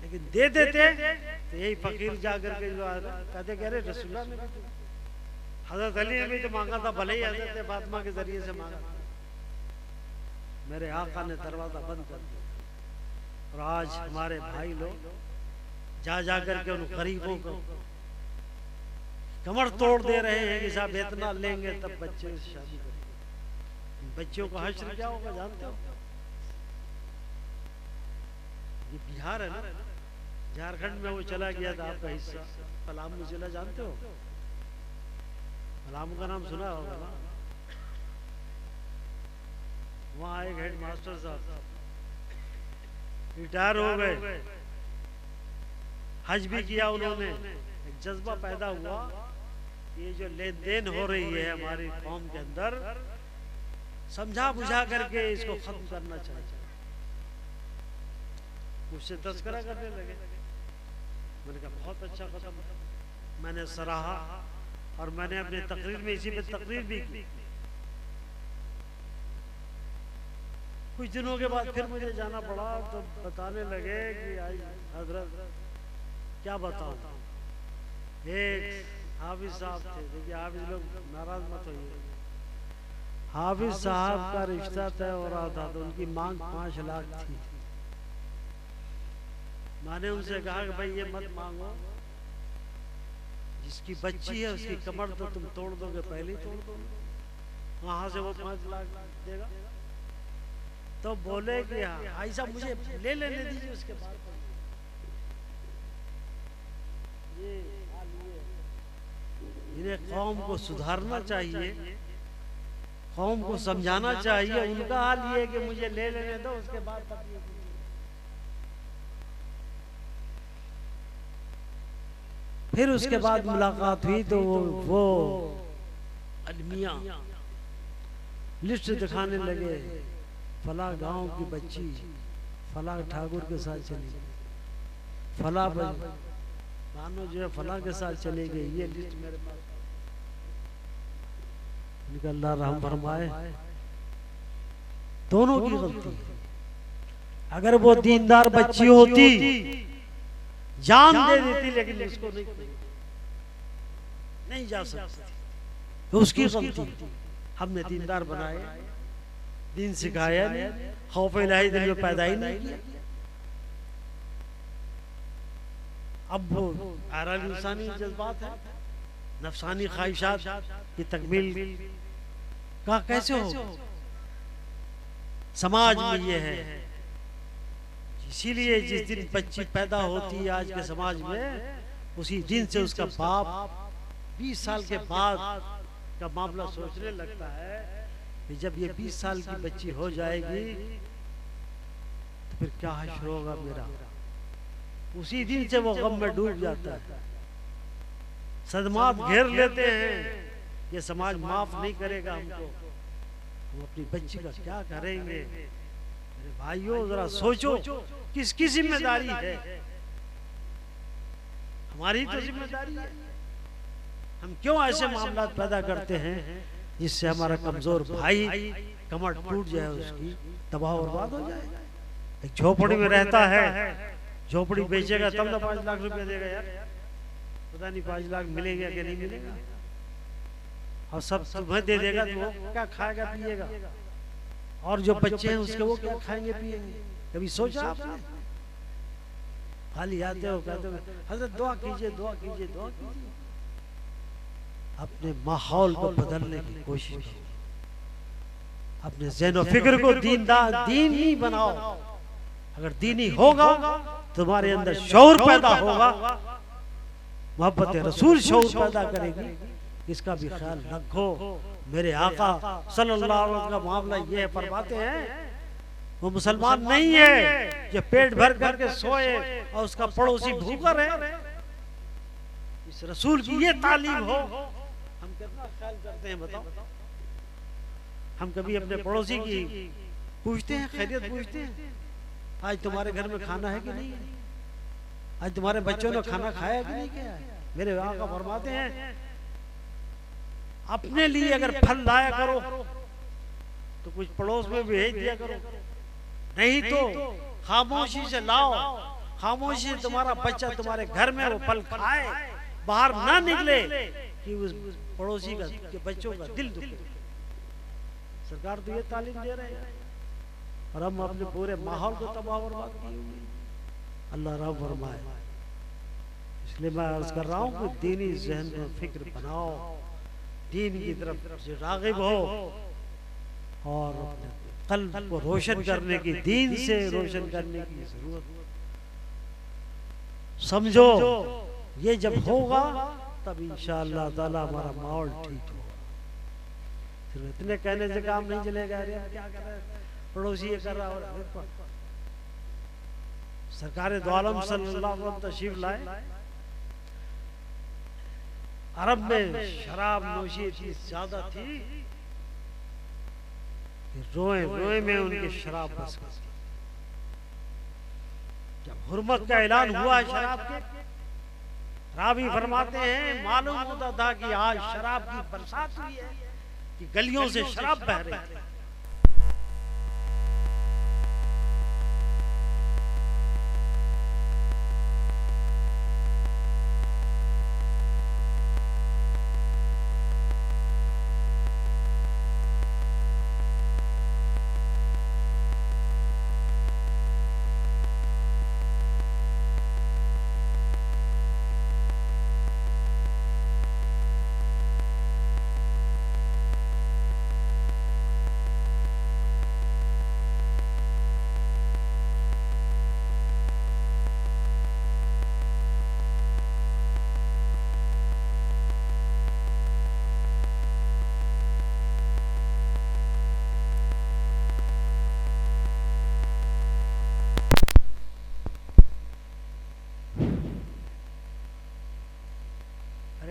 लेकिन दे देते तो यही फकीर जाकर के जो कहते कह रहे रसूलुल्लाह ने भी, हजरत अली ने भी तो मांगा था, भले ही हजरत फातिमा के जरिए से मांगा। मेरे आका ने दरवाजा बंद कर दिया। और आज हमारे भाई लोग जा जाकर के उन गरीबों को कमर तोड़ दे रहे हैं कि साहब इतना लेंगे तब बच्चे से शादी करेंगे। बच्चों का हश्र क्या होगा जानते हो? ये बिहार है ना, झारखंड में वो चला गया था आपका हिस्सा, पलामू जिला जानते हो? पलामू का नाम सुना होगा ना? वहाँ एक हेड मास्टर साहब रिटायर हो गए, हज भी किया उन्होंने। एक जज्बा पैदा हुआ, ये जो लेन देन हो रही है हमारी कौम के अंदर, समझा बुझा करके इसको खत्म करना चाहिए। मुझसे तस्करा करने लगे। मैंने कहा बहुत अच्छा कदम, मैंने सराहा और मैंने अपने तकरीर में इसी पे तकरीर भी की। कुछ दिनों के बाद फिर मुझे जाना पड़ा तो बताने लगे कि आई हजरत क्या बताऊं, एक हाफिज साहब थे। देखिए हाफिज लोग नाराज मत होइए, हाफिज साहब का रिश्ता तय हो रहा था तो उनकी मांग 5 लाख थी। मैंने उनसे कहा कि भाई ये मत मांगो, जिसकी बच्ची है उसकी कमर तो तुम तोड़ दोगे, पहले ही तोड़ दोगे, वहां से वो 5 लाख देगा। तो बोले कि भाई साहब मुझे ले लेने दीजिए, उसके बाद ये इन्हें कौम को सुधारना चाहिए, कौम को समझाना चाहिए। उनका हाल ये है कि मुझे ले लेने दो, उसके बाद फिर उसके बाद मुलाकात हुई तो वो अलमिया लिस्ट दिखाने लगे, फला गांव की बच्ची फला ठाकुर के साथ चली, फला बानो जो है फला के साथ चली गई, ये लिस्ट मेरे पास। अल्लाह रहम फरमाए, दोनों की गलती है। अगर वो दीनदार बच्ची होती जान दे देती, लेकिन उसको नहीं जा सकती, तो उसकी गलती। हमने दीनदार बनाए, दीन सिखाया नहीं, खौफ इलाही दिल में पैदा ही नहीं किया। अब वो आराम इंसानी जज्बात है, नफसानी ख्वाहिशात की तकमील का कैसे हो? समाज में ये है, इसीलिए जिस दिन बच्ची पैदा होती है आज के समाज में, उसी दिन से उसका बाप 20 साल के बाद का मामला सोचने लगता है कि जब ये 20 साल की बच्ची हो जाएगी तो फिर क्या हश्र होगा मेरा। उसी दिन से वो गम में डूब जाता है, सदमात घेर लेते हैं, ये समाज माफ नहीं करेगा हमको, हम अपनी बच्ची का क्या करेंगे। मेरे भाइयों जरा सोचो, किसकी जिम्मेदारी है? हमारी तो जिम्मेदारी है। हम क्यों ऐसे मामला पैदा करते हैं जिससे हमारा कमजोर भाई कमर टूट जाए, उसकी तबाह बर्बाद हो जाए। एक झोपड़ी में रहता है, झोपड़ी बेचेगा तब ना 5 लाख रुपया देगा यार, पता नहीं 5 लाख मिलेगा कि नहीं मिलेगा, और सब तुम्हें दे देगा तो वो क्या खाएगा पिएगा, और जो बच्चे हैं उसके वो क्या खाएंगे पिएंगे? कभी सोचा आपने? खाली आते हो कहते हो हज़रत दुआ कीजिए दुआ कीजिए दुआ कीजिए। अपने माहौल को बदलने की कोशिश करो, अपने ज़हन फिक्र को दीनी बनाओ। अगर दीनी होगा तुम्हारे अंदर शऊर पैदा होगा, मोहब्बत रसूल शऊर पैदा करेगी, इसका भी ख्याल रखो। मेरे आका सल्लल्लाहु अलैहि वसल्लम का मामला ये फरमाते हैं, वो मुसलमान नहीं है जो पेट भर करके सोए और उसका पड़ोसी भूखा रहे। इस रसूल की ये तालीम हो, हम कितना ख्याल करते हैं बताओ? हम कभी अपने पड़ोसी की पूछते हैं, खैरियत पूछते हैं, आज तुम्हारे घर में खाना है कि नहीं है, आज तुम्हारे बच्चों ने खाना खाया कि नहीं किया? मेरे आका फरमाते हैं, अपने लिए अगर फल लाया करो तो कुछ पड़ोस में भेज दिया करो, नहीं तो खामोशी से लाओ, खामोशी से तुम्हारा बच्चा तुम्हारे घर में वो फल खाए, बाहर ना निकले कि उस पड़ोसी का के बच्चों का दिल दुखे। सरकार तो ये तालीम दे रहे हैं और हम अपने पूरे माहौल को तबाह बर्बाद किए हुए। अल्लाह रहम फरमाए। इसलिए मैं अर्ज कर रहा हूँ कि दीनी ज़हन में फिक्र बनाओ, दीन की तरफ से राग़िब हो और अपने कल्ब को रोशन करने की, दीन से रोशन करने की जरूरत समझो। ये जब होगा तब इंशाअल्लाह ताला हमारा माहौल ठीक होगा। सिर्फ इतने कहने से काम नहीं चलेगा। अरे क्या कर रहे हैं, पड़ोसी ये कर रहा है। सरकार दो आलम सल्लल्लाहु अलैहि वसल्लम तशरीफ लाए, अरब में शराब नोशी इतनी ज्यादा थी कि रोए रोए में उनकी शराब बस गई। जब हुर्मत का ऐलान हुआ शराब के, रावी फरमाते हैं मालूम होता था कि आज शराब की बरसात हुई है, कि गलियों से शराब बह रही है।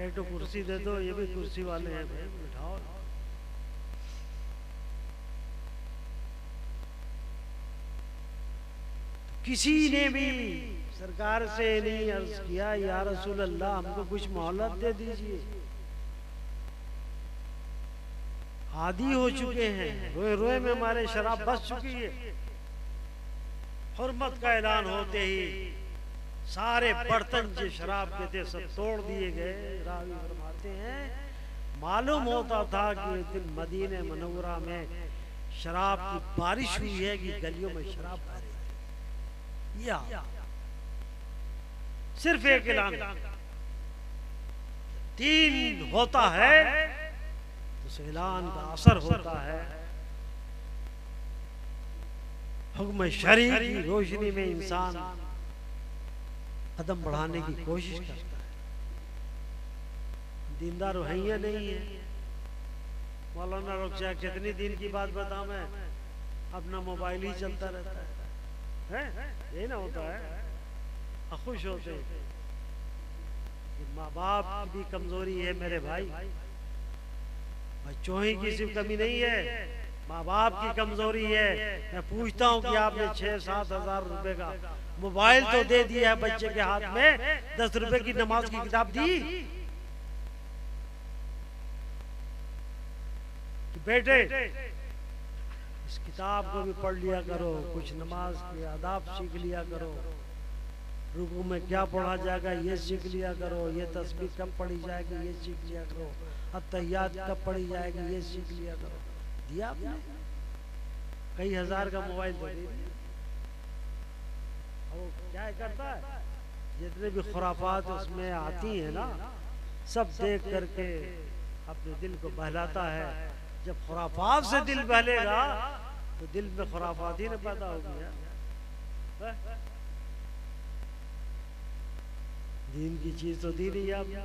एक तो कुर्सी दे दो, ये भी कुर्सी वाले हैं भाई, बिठाओ। किसी ने भी सरकार से नहीं अर्ज किया या रसूल अल्लाह हमको कुछ मोहलत दे दीजिए। आदी हो चुके हैं, रोए रोए में हमारे शराब बस चुकी है। हुर्मत का ऐलान होते ही सारे बर्तन जो शराब के थे सब तोड़ दिए गए। रावी फरमाते हैं मालूम होता था कि इस दिन मदीने मनव्वरा में शराब की बारिश हुई है कि गलियों में शराब बह रही है। या सिर्फ एक ऐलान, दीन होता है तो उस ऐलान का असर होता है। हुक्म शरीय की रोशनी में इंसान कदम बढ़ाने की कोशिश करता है। दीनदार है या नहीं है? मौलाना रुक जाए, कितनी दिन की बात बताऊं मैं, अपना मोबाइल ही चलता रहता है, यही ना होता है। खुश होते हैं। माँ बाप की भी कमजोरी है मेरे भाई, बच्चों ही की सिर्फ कमी नहीं है, माँ बाप की कमजोरी है। मैं पूछता हूँ कि आपने 6-7 हजार रुपए का मोबाइल तो दे दिया है बच्चे के हाथ में, 10 रुपए की नमाज की किताब दी कि बेटे इस किताब को भी पढ़ लिया करो, कुछ नमाज के आदाब सीख लिया करो, रुकू में क्या पढ़ा जाएगा ये सीख लिया करो, ये तस्बीह कब पढ़ी जाएगी ये सीख लिया करो, अत्तहियात कब पढ़ी जाएगी ये सीख लिया करो। दिया आपने कई हजार का मोबाइल दे दिया। और क्या करता है, जितने भी खुराफात उसमें आती है ना, सब देख करके अपने दिल को बहलाता है। जब खुराफात से दिल बहलेगा तो दिल में खुराफात ही न पैदा हो गया। दीन की चीज तो दी नहीं आपने,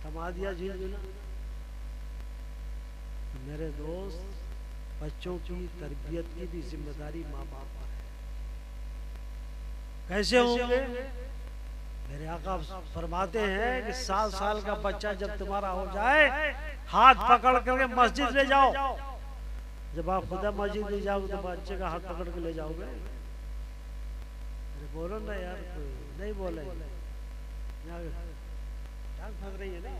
थमा दिया झिलझिला। मेरे दोस्त, बच्चों की तरबियत की भी जिम्मेदारी माँ बाप पर है। कैसे होंगे? मेरे आका फरमाते हैं कि 7 साल का बच्चा जब तुम्हारा हो जाए, हाथ पकड़ करके मस्जिद ले जाओ। जब आप खुदा मस्जिद ले जाओगे तो बच्चे का हाथ पकड़ के ले जाओगे? अरे बोलो ना यार, नहीं बोले, टांग फंस रही है ना,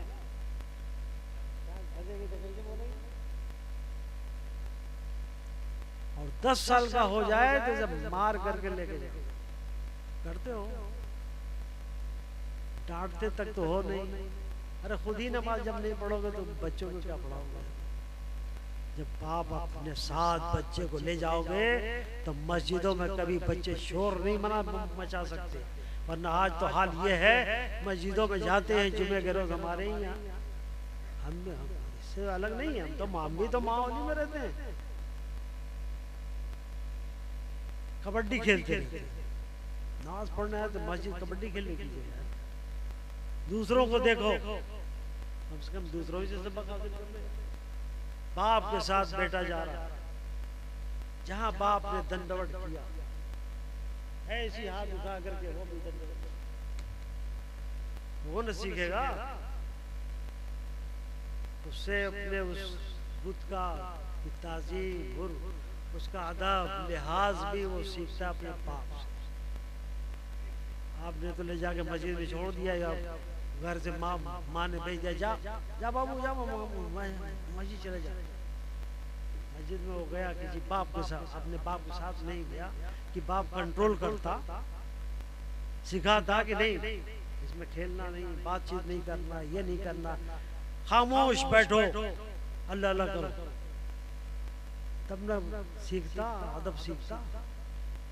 और 10 साल का हो जाए तो जब मार करके लेके जाओ, करते हो? डांटते तक तो हो नहीं। अरे खुद ही नमाज जब नहीं पढ़ोगे तो बच्चों को क्या पढ़ाओगे? जब बाप अपने साथ बच्चे को ले जाओगे तो मस्जिदों में कभी बच्चे शोर नहीं मचा सकते, वरना आज तो हाल ये है, मस्जिदों में जाते हैं जुमे के रोज हमारे ही यहाँ, हम इससे अलग नहीं है, हम तो माम भी तो माहौल में रहते हैं। कबड्डी खेलते हैं, नमाज पढ़ना है तो मस्जिद कबड्डी खेलने की जगह। दूसरों को देखो, कम से कम दूसरों से सबक हासिल कर ले। बाप के साथ बेटा जा रहा, जहां बाप ने दंडवत किया, ऐसी हाथ उठा करके वो भी दंडवत, वो न सीखेगा, उससे अपने उस बुत का ताज़ीम, उसका अदब लिहाज भी वो सीखता अपने बाप से। आपने तो ले जाके मस्जिद में छोड़ दिया, या घर से माँ ने भेज दिया, जा बाबू जा मस्जिद चले जा। मस्जिद में वो गया किसी बाप के साथ, अपने बाप के साथ नहीं गया कि बाप कंट्रोल करता, सिखाता कि नहीं इसमें खेलना नहीं, बातचीत नहीं करना, ये नहीं करना, खामोश बैठो, अल्लाह अल्लाह करो, तब न सीखता, अदब सीखता।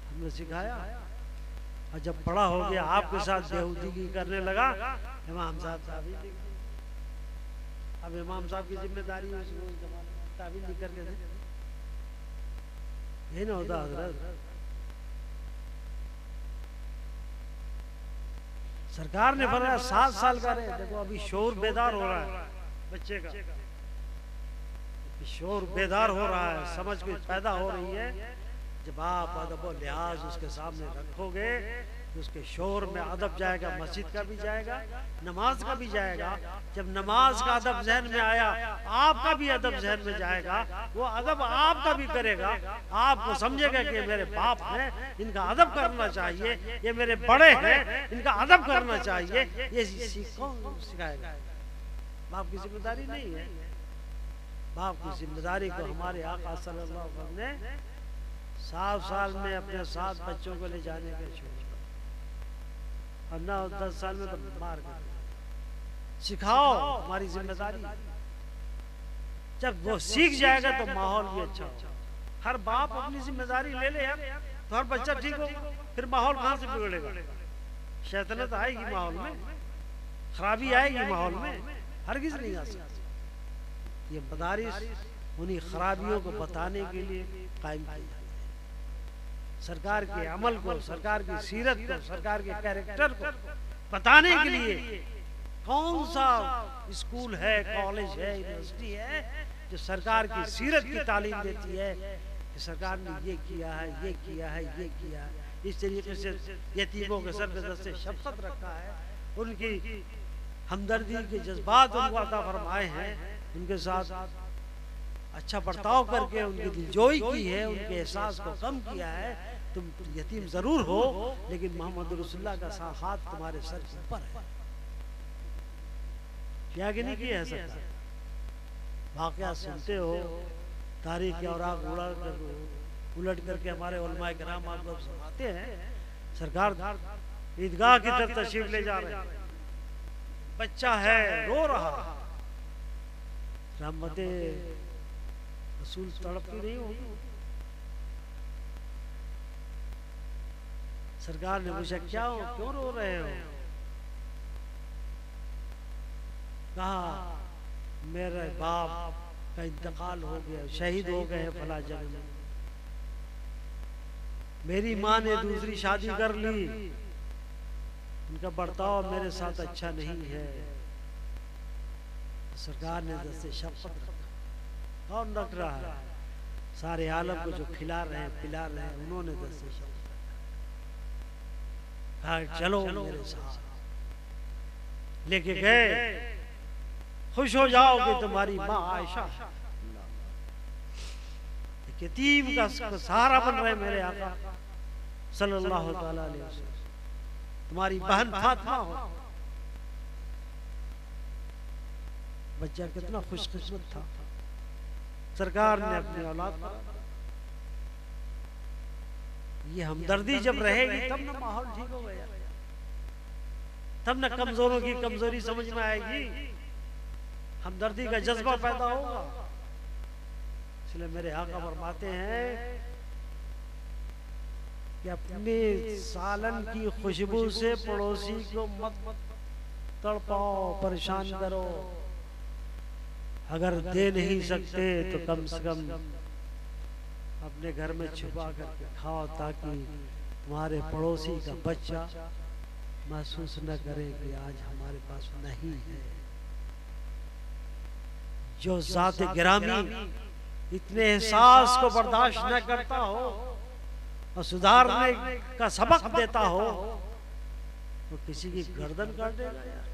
हमने सिखाया, और जब बड़ा हो गया आपके साथ बेहूदगी करने लगा, इमाम साहब अब इमाम साहब की जिम्मेदारी ताबील नहीं करके दे, यही ना होता हजरत। सरकार ने फरमाया 7 साल का रहे। देखो अभी शोर बेदार हो रहा है बच्चे का, शोर बेदार हो रहा है, समझ कुछ पैदा हो रही है। जब आप अदब और लिहाज उसके सामने रखोगे तो उसके शोर में अदब जाएगा, मस्जिद का भी जाएगा, नमाज का भी जाएगा। जब नमाज का अदब जहन में आया, आपका भी अदब जहन में जाएगा, वो अदब आपका भी करेगा। आपको समझेगा कि मेरे बाप हैं, इनका अदब करना चाहिए, ये मेरे बड़े हैं, इनका अदब करना चाहिए। ये कौन सिखाएगा? बाप की जिम्मेदारी नहीं है। बाप की जिम्मेदारी को हमारे आका सल्लल्लाहु अलैहि वसल्लम ने 7 साल में अपने 7 बच्चों को ले जाने का छोड़ा, और 9-10 साल में तो मार कर सिखाओ, हमारी जिम्मेदारी। जब वो सीख जाएगा तो माहौल भी अच्छा हो। हर बाप अपनी जिम्मेदारी ले ले यार, तो हर बच्चा ठीक होगा। फिर माहौल कहां से बिगड़ेगा? शैतानत आएगी माहौल में, खराबी आएगी माहौल में, हरगिज नहीं आ सकती। ये मदारिस उन्हीं खराबियों को बताने के लिए कायम की जाती है। सरकार के अमल को, सरकार की सीरत को, सरकार के कैरेक्टर को बताने के लिए कौन सा स्कूल है, कॉलेज है, यूनिवर्सिटी है जो सरकार की सीरत की तालीम देती है कि सरकार ने ये किया है, ये किया है, ये किया है। इस तरीके से यतीमों के सर पे दस्ते शफकत रखा है, उनकी हमदर्दी के जज्बात उनको अता फरमाए हैं, उनके साथ अच्छा बर्ताव करके उनकी दिलजोई की है, उनके एहसास को कम किया है। तुम यतीम जरूर हो, लेकिन मोहम्मद रसूलुल्लाह का हाथ तुम्हारे सर के ऊपर है। क्या कि नहीं किया है सरकार? वाकया सुनते हो, तारीख के औराक उलट करके हमारे उलमाए किराम आप लोग सुनाते हैं। सरकार ईदगाह की तरफ तशरीफ ले जा रहे हैं, बच्चा है रो रहा, रहमते रसूल तड़पती नहीं होगी। सरकार ने पूछा क्या हो, क्यों रो रहे हो? कहा मेरे बाप का इंतकाल हो गया, शहीद हो गए फला जगह में, मेरी माँ ने दूसरी शादी कर ली, उनका बर्ताव मेरे साथ अच्छा नहीं है। सरकार ने दस्ते शफकत रखा। कौन रख रहा है? सारे आलम को जो खिला रहे हैं, पिला रहे हैं, उन्होंने दस्ते शफकत कहा चलो मेरे साथ। लेके गए, खुश हो जाओगे तुम्हारी माँ आयशा यतीम का सहारा बन रहे मेरे आका सल्लल्लाहु अलैहि वसल्लम, तुम्हारी बहन फातिमा हो। बच्चा कितना खुशकिस्मत था, सरकार ने अपनी औलाद पर। ये हमदर्दी जब रहेगी तब ना माहौल ठीक होगा यार, तब ना कमजोरों की कमजोरी समझ में आएगी, हमदर्दी का जज्बा पैदा होगा। इसलिए मेरे आका फरमाते हैं कि अपने सालन की खुशबू से पड़ोसी को मत तड़पाओ, परेशान करो। अगर दे नहीं सकते तो कम से कम अपने घर में छुपा करके खाओ, ताकि तुम्हारे पड़ोसी का बच्चा महसूस न करे कि आज हमारे पास नहीं है। जो ज़ात गिरामी इतने एहसास को बर्दाश्त न करता हो और सुधारने का सबक देता हो, तो किसी की गर्दन काट देगा यार।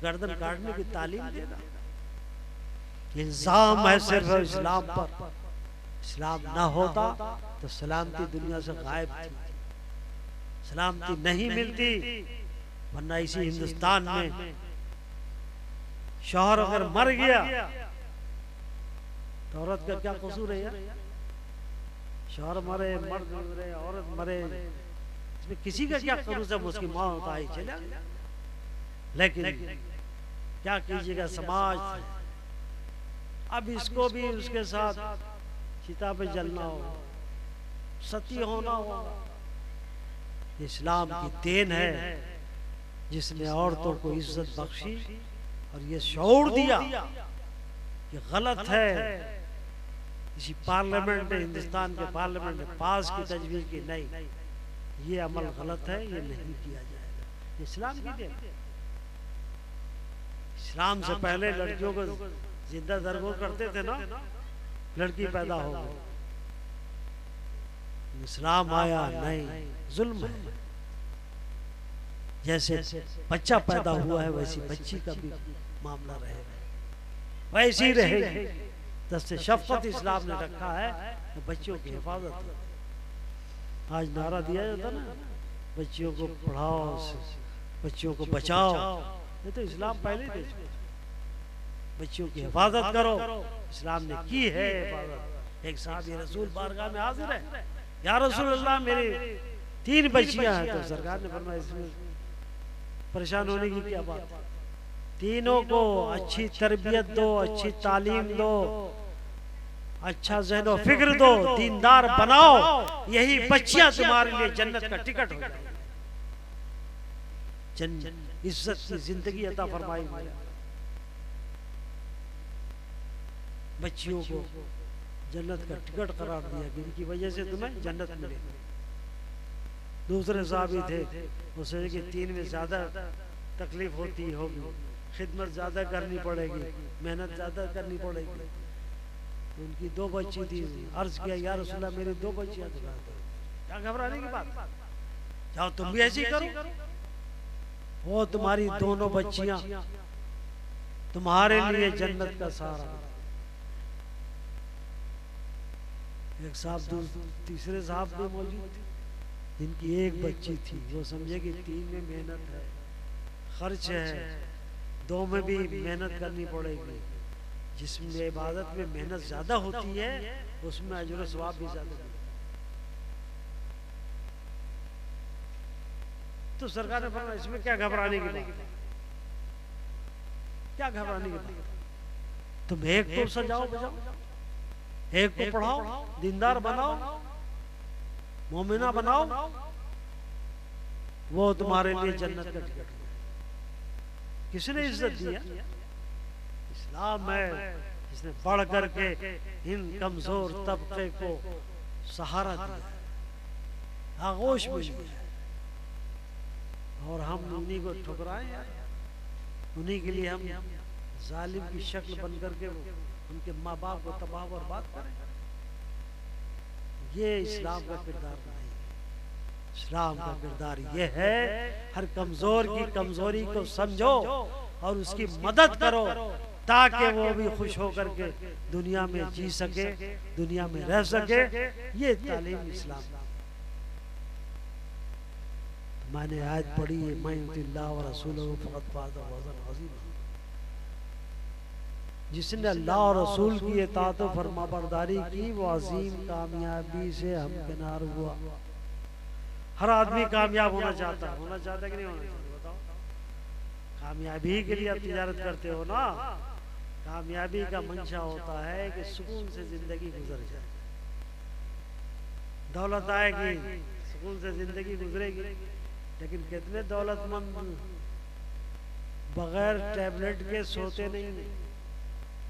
गर्दन काटने की तालीम देना इल्जाम है सिर्फ इस्लाम पर। इस्लाम ना होता तो सलामती दुनिया से गायब थी, सलामती नहीं मिलती। वरना इसी हिंदुस्तान में शौहर अगर मर गया तो औरत का क्या कसूर है यार? शौहर मरे, मर्द मरे, औरत मरे, इसमें किसी का क्या कसूर है? उसकी मौत आई चला। लेकिन क्या कीजिएगा, समाज अब इसको भी उसके साथ चिता पे जलना हो, सती होना होगा। इस्लाम की देन है जिसने औरतों को इज्जत बख्शी और ये शऊर दिया कि गलत है। इसी पार्लियामेंट ने, हिंदुस्तान के पार्लियामेंट ने पास की तजवीज की नहीं, ये अमल गलत है, ये नहीं किया जाएगा। इस्लाम की देन। इस्लाम से पहले लड़कियों को जिंदा दरगोर करते थे ना, लड़की पैदा हो गई, इस्लाम आया नहीं, जुल्म है। जैसे बच्चा पैदा हुआ है वैसी बच्ची का भी मामला रहेगा, वैसी ही रहेगी। दस्ते शफकत इस्लाम ने रखा है तो बच्चों की हिफाजत। आज नारा दिया जाता ना, बच्चियों को पढ़ाओ, बच्चियों को बचाओ, ये तो इस्लाम पहले ही दे चुका। बच्चियों की हिफाजत करो, इस्लाम ने की है हिफाजत। एक साहब रसूल बारगाह में हाजिर है, या रसूल अल्लाह मेरी 3 बच्चियां हैं। तो सरकार ने फरमाया इसमें परेशान होने की क्या बात है, तीनों को अच्छी तरबियत दो, अच्छी तालीम दो, अच्छा ज़हन फिक्र दो, दीनदार बनाओ, यही बच्चियां तुम्हारे लिए जन्नत का टिकट हो जाएगी। इज्जत की जिंदगी अता फरमाई। बच्चियों को जन्नत का टिकट करार दिया, जिनकी वजह से तुम्हें जन्नत मिलेगी। दूसरे साहबी थे, वो सोचे कि 3 में ज्यादा तकलीफ होती होगी, खिदमत ज्यादा करनी पड़ेगी, मेहनत ज्यादा करनी पड़ेगी। तो उनकी 2 बच्ची थी, अर्ज किया या रसूलल्लाह मेरी 2 बच्चियां दिला दो। क्या घबराने की बात, जाओ तुम भी ऐसी करो। वो तुम्हारी दोनों बच्चियां तुम्हारे लिए जन्नत का सहारा। एक साहब तीसरे साहब भी मौजूद थे, जिनकी 1 बच्ची थी। वो समझे कि 3 में मेहनत है, खर्च है, 2 में भी मेहनत करनी पड़ेगी। जिसमें इबादत में मेहनत ज्यादा होती है उसमें अजर सवाब भी ज्यादा है। तो सरकार ने फरमाया इसमें क्या घबराने की बात, क्या घबराने की बात। तुम एक तो सजाओ बजाओ, एक को पढ़ाओ, दीनदार बनाओ, मोमिना बनाओ, वो तुम्हारे लिए जन्नत का टिकट। किसने इज्जत दिया? इस्लाम है जिसने बढ़ करके इन कमजोर तबके को सहारा दिया, आगोश में। और हम उन्हीं को ठुकराएं यार, उन्हीं के लिए हम जालिम की शक्ल बन करके उनके माँ बाप को तबाह बर्बाद करें। ये इस्लाम का किरदार नहीं है। इस्लाम का किरदार ये है हर कमजोर की कमजोरी को समझो और उसकी मदद करो, ताकि वो भी खुश होकर के दुनिया में जी सके, दुनिया में रह सके। ये तालीम इस्लाम। मैंने आयत पढ़ी है, मैं युतिल्लाह व रसूलहू फ़क़द फ़ाज़ फ़ौज़न अज़ीमा। जिसने अल्लाह और रसूल की इताअत और फरमाबरदारी की वो अजीम कामयाबी से हमकिनार हुआ। हर आदमी कामयाब होना चाहता है, होना चाहता है कि नहीं होना चाहता? बताओ। कामयाबी के लिए आप तिजारत करते हो ना। कामयाबी का मंशा होता है कि सुकून से जिंदगी गुजर जाए, दौलत आएगी, सुकून से जिंदगी गुजरेगी। लेकिन कितने दौलतमंद बगैर टैबलेट के सोते नहीं,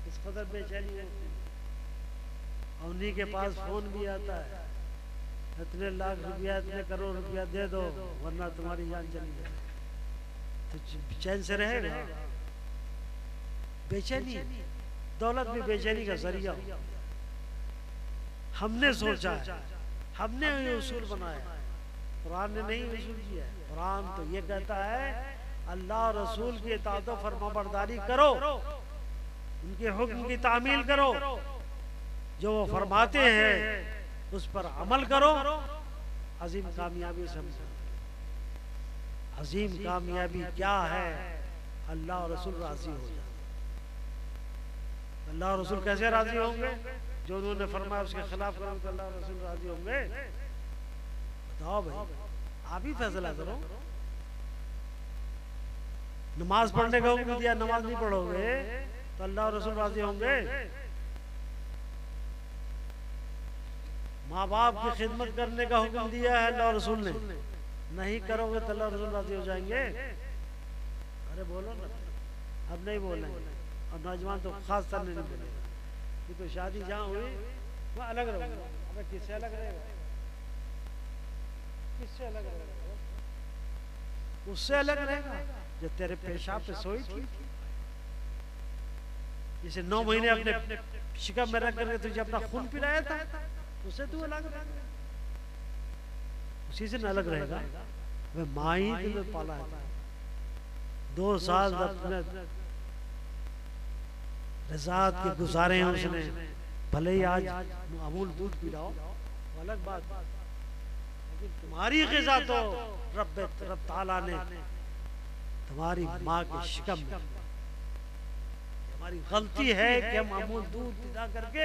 इस कदर बेचैनी होती है। और उन्हीं के पास फोन भी आता है, इतने लाख रुपया, इतने करोड़ रुपया दे दो वरना तुम्हारी जान चली जाए। तो चैन से रहेगा? बेचैनी, दौलत भी बेचैनी का जरिया। हमने सोचा है, हमने ये उसूल बनाया, कुरान ने नहीं उसूल किया है। कुरान तो ये कहता है अल्लाह रसूल की इताअत और फरमाबरदारी करो, उनके हुक्म की तामील करो, जो वो फरमाते हैं उस पर अमल करो। अजीम कामयाबी समझो। अजीम कामयाबी क्या है? अल्लाह और रसूल राजी हो जाए। अल्लाह और रसूल कैसे राजी होंगे? जो उन्होंने फरमाया उसके खिलाफ करोगे तो अल्लाह और रसूल राजी होंगे? बताओ भाई, आप ही फैसला करो। नमाज पढ़ने का हुक्म दिया, नमाज नहीं पढ़ोगे तो अल्लाह और रसूल राजी होंगे? माँ बाप की खिदमत करने का हुक्म दिया है अल्लाह और रसूल ने, नहीं करोगे तो अल्लाह और रसूल राजी हो जाएंगे? अरे बोलो ना, अब नहीं बोलेंगे। और नौजवान तो खास तरह नहीं बोलेगा कि तो शादी जहाँ हुई वहाँ अलग रहोगे। अबे किससे अलग रहेगा? किससे अलग रहेगा? उससे अलग रहेगा जो तेरे पेशाब पे सोई थी। जिसे 9 महीने अपने शिकम में रख करके तुझे अपना खून पिलाया था, उससे तू अलग रहेगा। उसी से न अलग रहेगा। वह माँ ही तुम्हें पाला है, 2 साल अपने रज़ात के गुजारे हैं उसने, भले ही आज अमूल दूध पिलाओ वो अलग बात, लेकिन तुम्हारी ग़िज़ा तो रब ताला ने तुम्हारी माँ के शिकम में, हमारी गलती है कि हम अमूल दूध पिला करके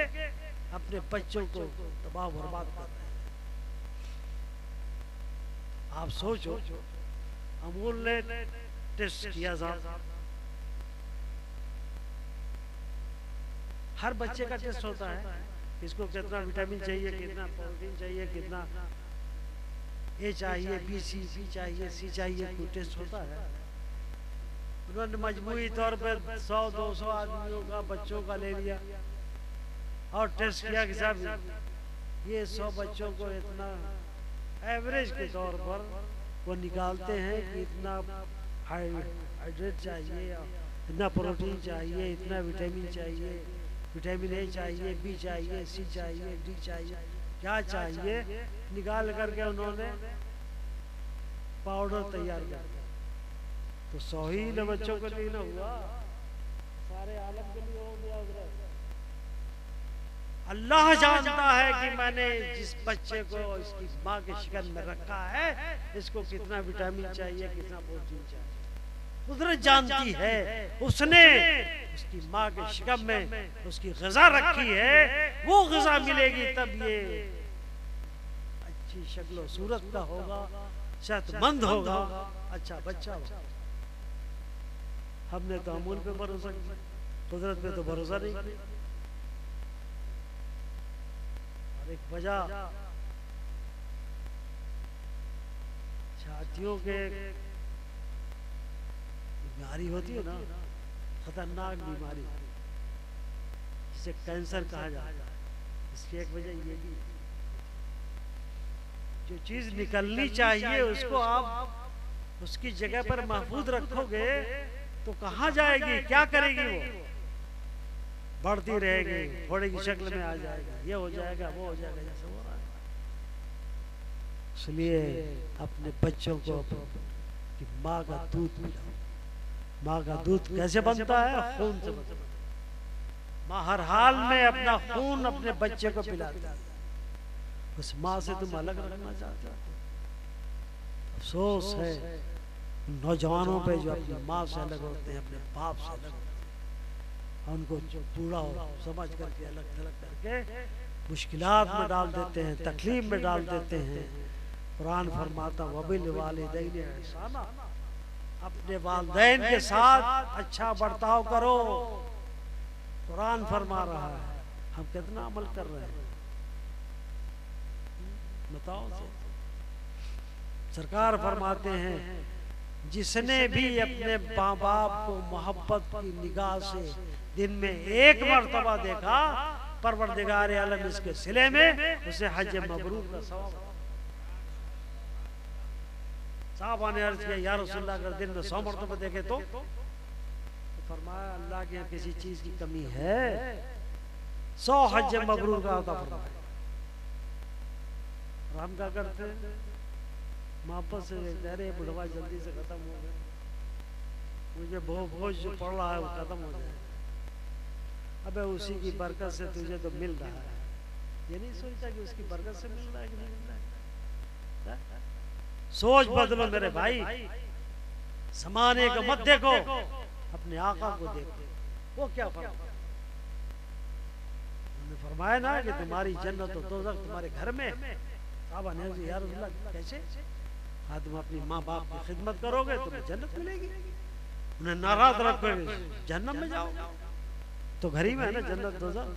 अपने बच्चों को तबाह बर्बाद कर रहे हैं। आप सोचो, अमूल ने टेस्ट किया साहब, हर बच्चे का टेस्ट होता है, किसको कितना विटामिन चाहिए, कितना प्रोटीन चाहिए, कितना ए चाहिए, बी चाहिए, सी चाहिए, कोई टेस्ट होता है। उन्होंने मजमूई तौर पर 100-200 आदमियों का, बच्चों का ले लिया और टेस्ट किया कि साहब ये 100 बच्चों को इतना एवरेज के तौर पर वो निकालते हैं कि इतना हाइड्रेट चाहिए, इतना प्रोटीन चाहिए, इतना विटामिन चाहिए, विटामिन ए चाहिए, बी चाहिए, सी चाहिए, डी चाहिए, क्या चाहिए, निकाल करके उन्होंने पाउडर तैयार कर दिया। तो 100 ही न बच्चों के लिए न हुआ, सारे आलम के लिए हो गया उधर। अल्लाह जानता है कि मैंने जिस बच्चे को इसकी माँ के शिकन में रखा है, इसको कितना विटामिन चाहिए, कितना प्रोटीन चाहिए, कुदरत जानती है। उसने उसकी माँ के शिकम में उसकी ग़िज़ा रखी है, वो ग़िज़ा मिलेगी तब ये अच्छी शक्ल सूरत का होगा, सेहतमंद होगा, अच्छा बच्चा होगा। हमने तो अमूल पे भरोसा किया, कुदरत पे तो भरोसा नहीं किया। और एक वजह छातियों के बीमारी होती है ना, खतरनाक बीमारी जिसे कैंसर कहा जाता है, इसकी एक वजह ये भी, जो चीज निकलनी चाहिए उसको आप उसकी जगह पर महफूज रखोगे तो कहाँ जाएगी, क्या करेगी, वो बढ़ती रहेगी, थोड़े की शक्ल में आ जाएगा, ये हो जाएगा, वो हो जाएगा, जैसे हो रहा है। इसलिए अपने बच्चों को कि माँ का दूध पिलाओ। माँ का दूध कैसे बनता है? खून से बनता है। माँ हर हाल में अपना खून अपने बच्चे को पिलाती है। उस माँ से तुम अलग रखना चाहते हो? अफसोस है नौजवानों पे जो अपनी माँ से अलग होते हैं, अपने बाप से अलग होते हैं, उनको पूरा समझ करके अलग थलग करके मुश्किलात में डाल देते हैं, तकलीफ में डाल देते हैं। कुरान फरमाता वबिल वालिदैन ihसाना, अपने वालिदैन के साथ अच्छा बर्ताव करो। कुरान फरमा रहा है, हम कितना अमल कर रहे हैं बताओ। सरकार फरमाते हैं जिसने भी अपने माँ बाप को मोहब्बत की निगाह से दिन में एक मर्तबा देखा, परवरदिगार आलम इसके सिले में उसे हज मबरूर का सवाब। साहबा ने अर्ज किया या रसूलल्लाह, अगर दिन में 100 मर्तबा देखे तो फरमाया अल्लाह के यहाँ किसी चीज की कमी है, 100 हज मबरूर का अता फरमाया। हम क्या करते हैं, वापस से अरे बुढ़वा जल्दी से खत्म हो गया, मुझे बोझ जो पड़ रहा है वो खत्म हो जाए। अबे उसी की बरकत से तुझे तो मिल रहा है, ये नहीं सोचता कि उसकी बरकत से मिल रहा है कि नहीं मिल रहा है। सोच बदलो मेरे भाई, समाने को मत देखो, अपने आका को देखो, वो क्या फरमाया। उन्होंने फरमाया ना कि तुम्हारी जन्नत और दोज़ख तुम्हारे घर में। साहबा ने या रसूलल्लाह कैसे? हाँ, तुम अपनी माँ बाप की खिदमत करोगे तुम्हें जन्नत मिलेगी, उन्हें नाराज रखोगे जहन्नम में जाओगे। तो घर ही में है ना जन्नत दोज़ख।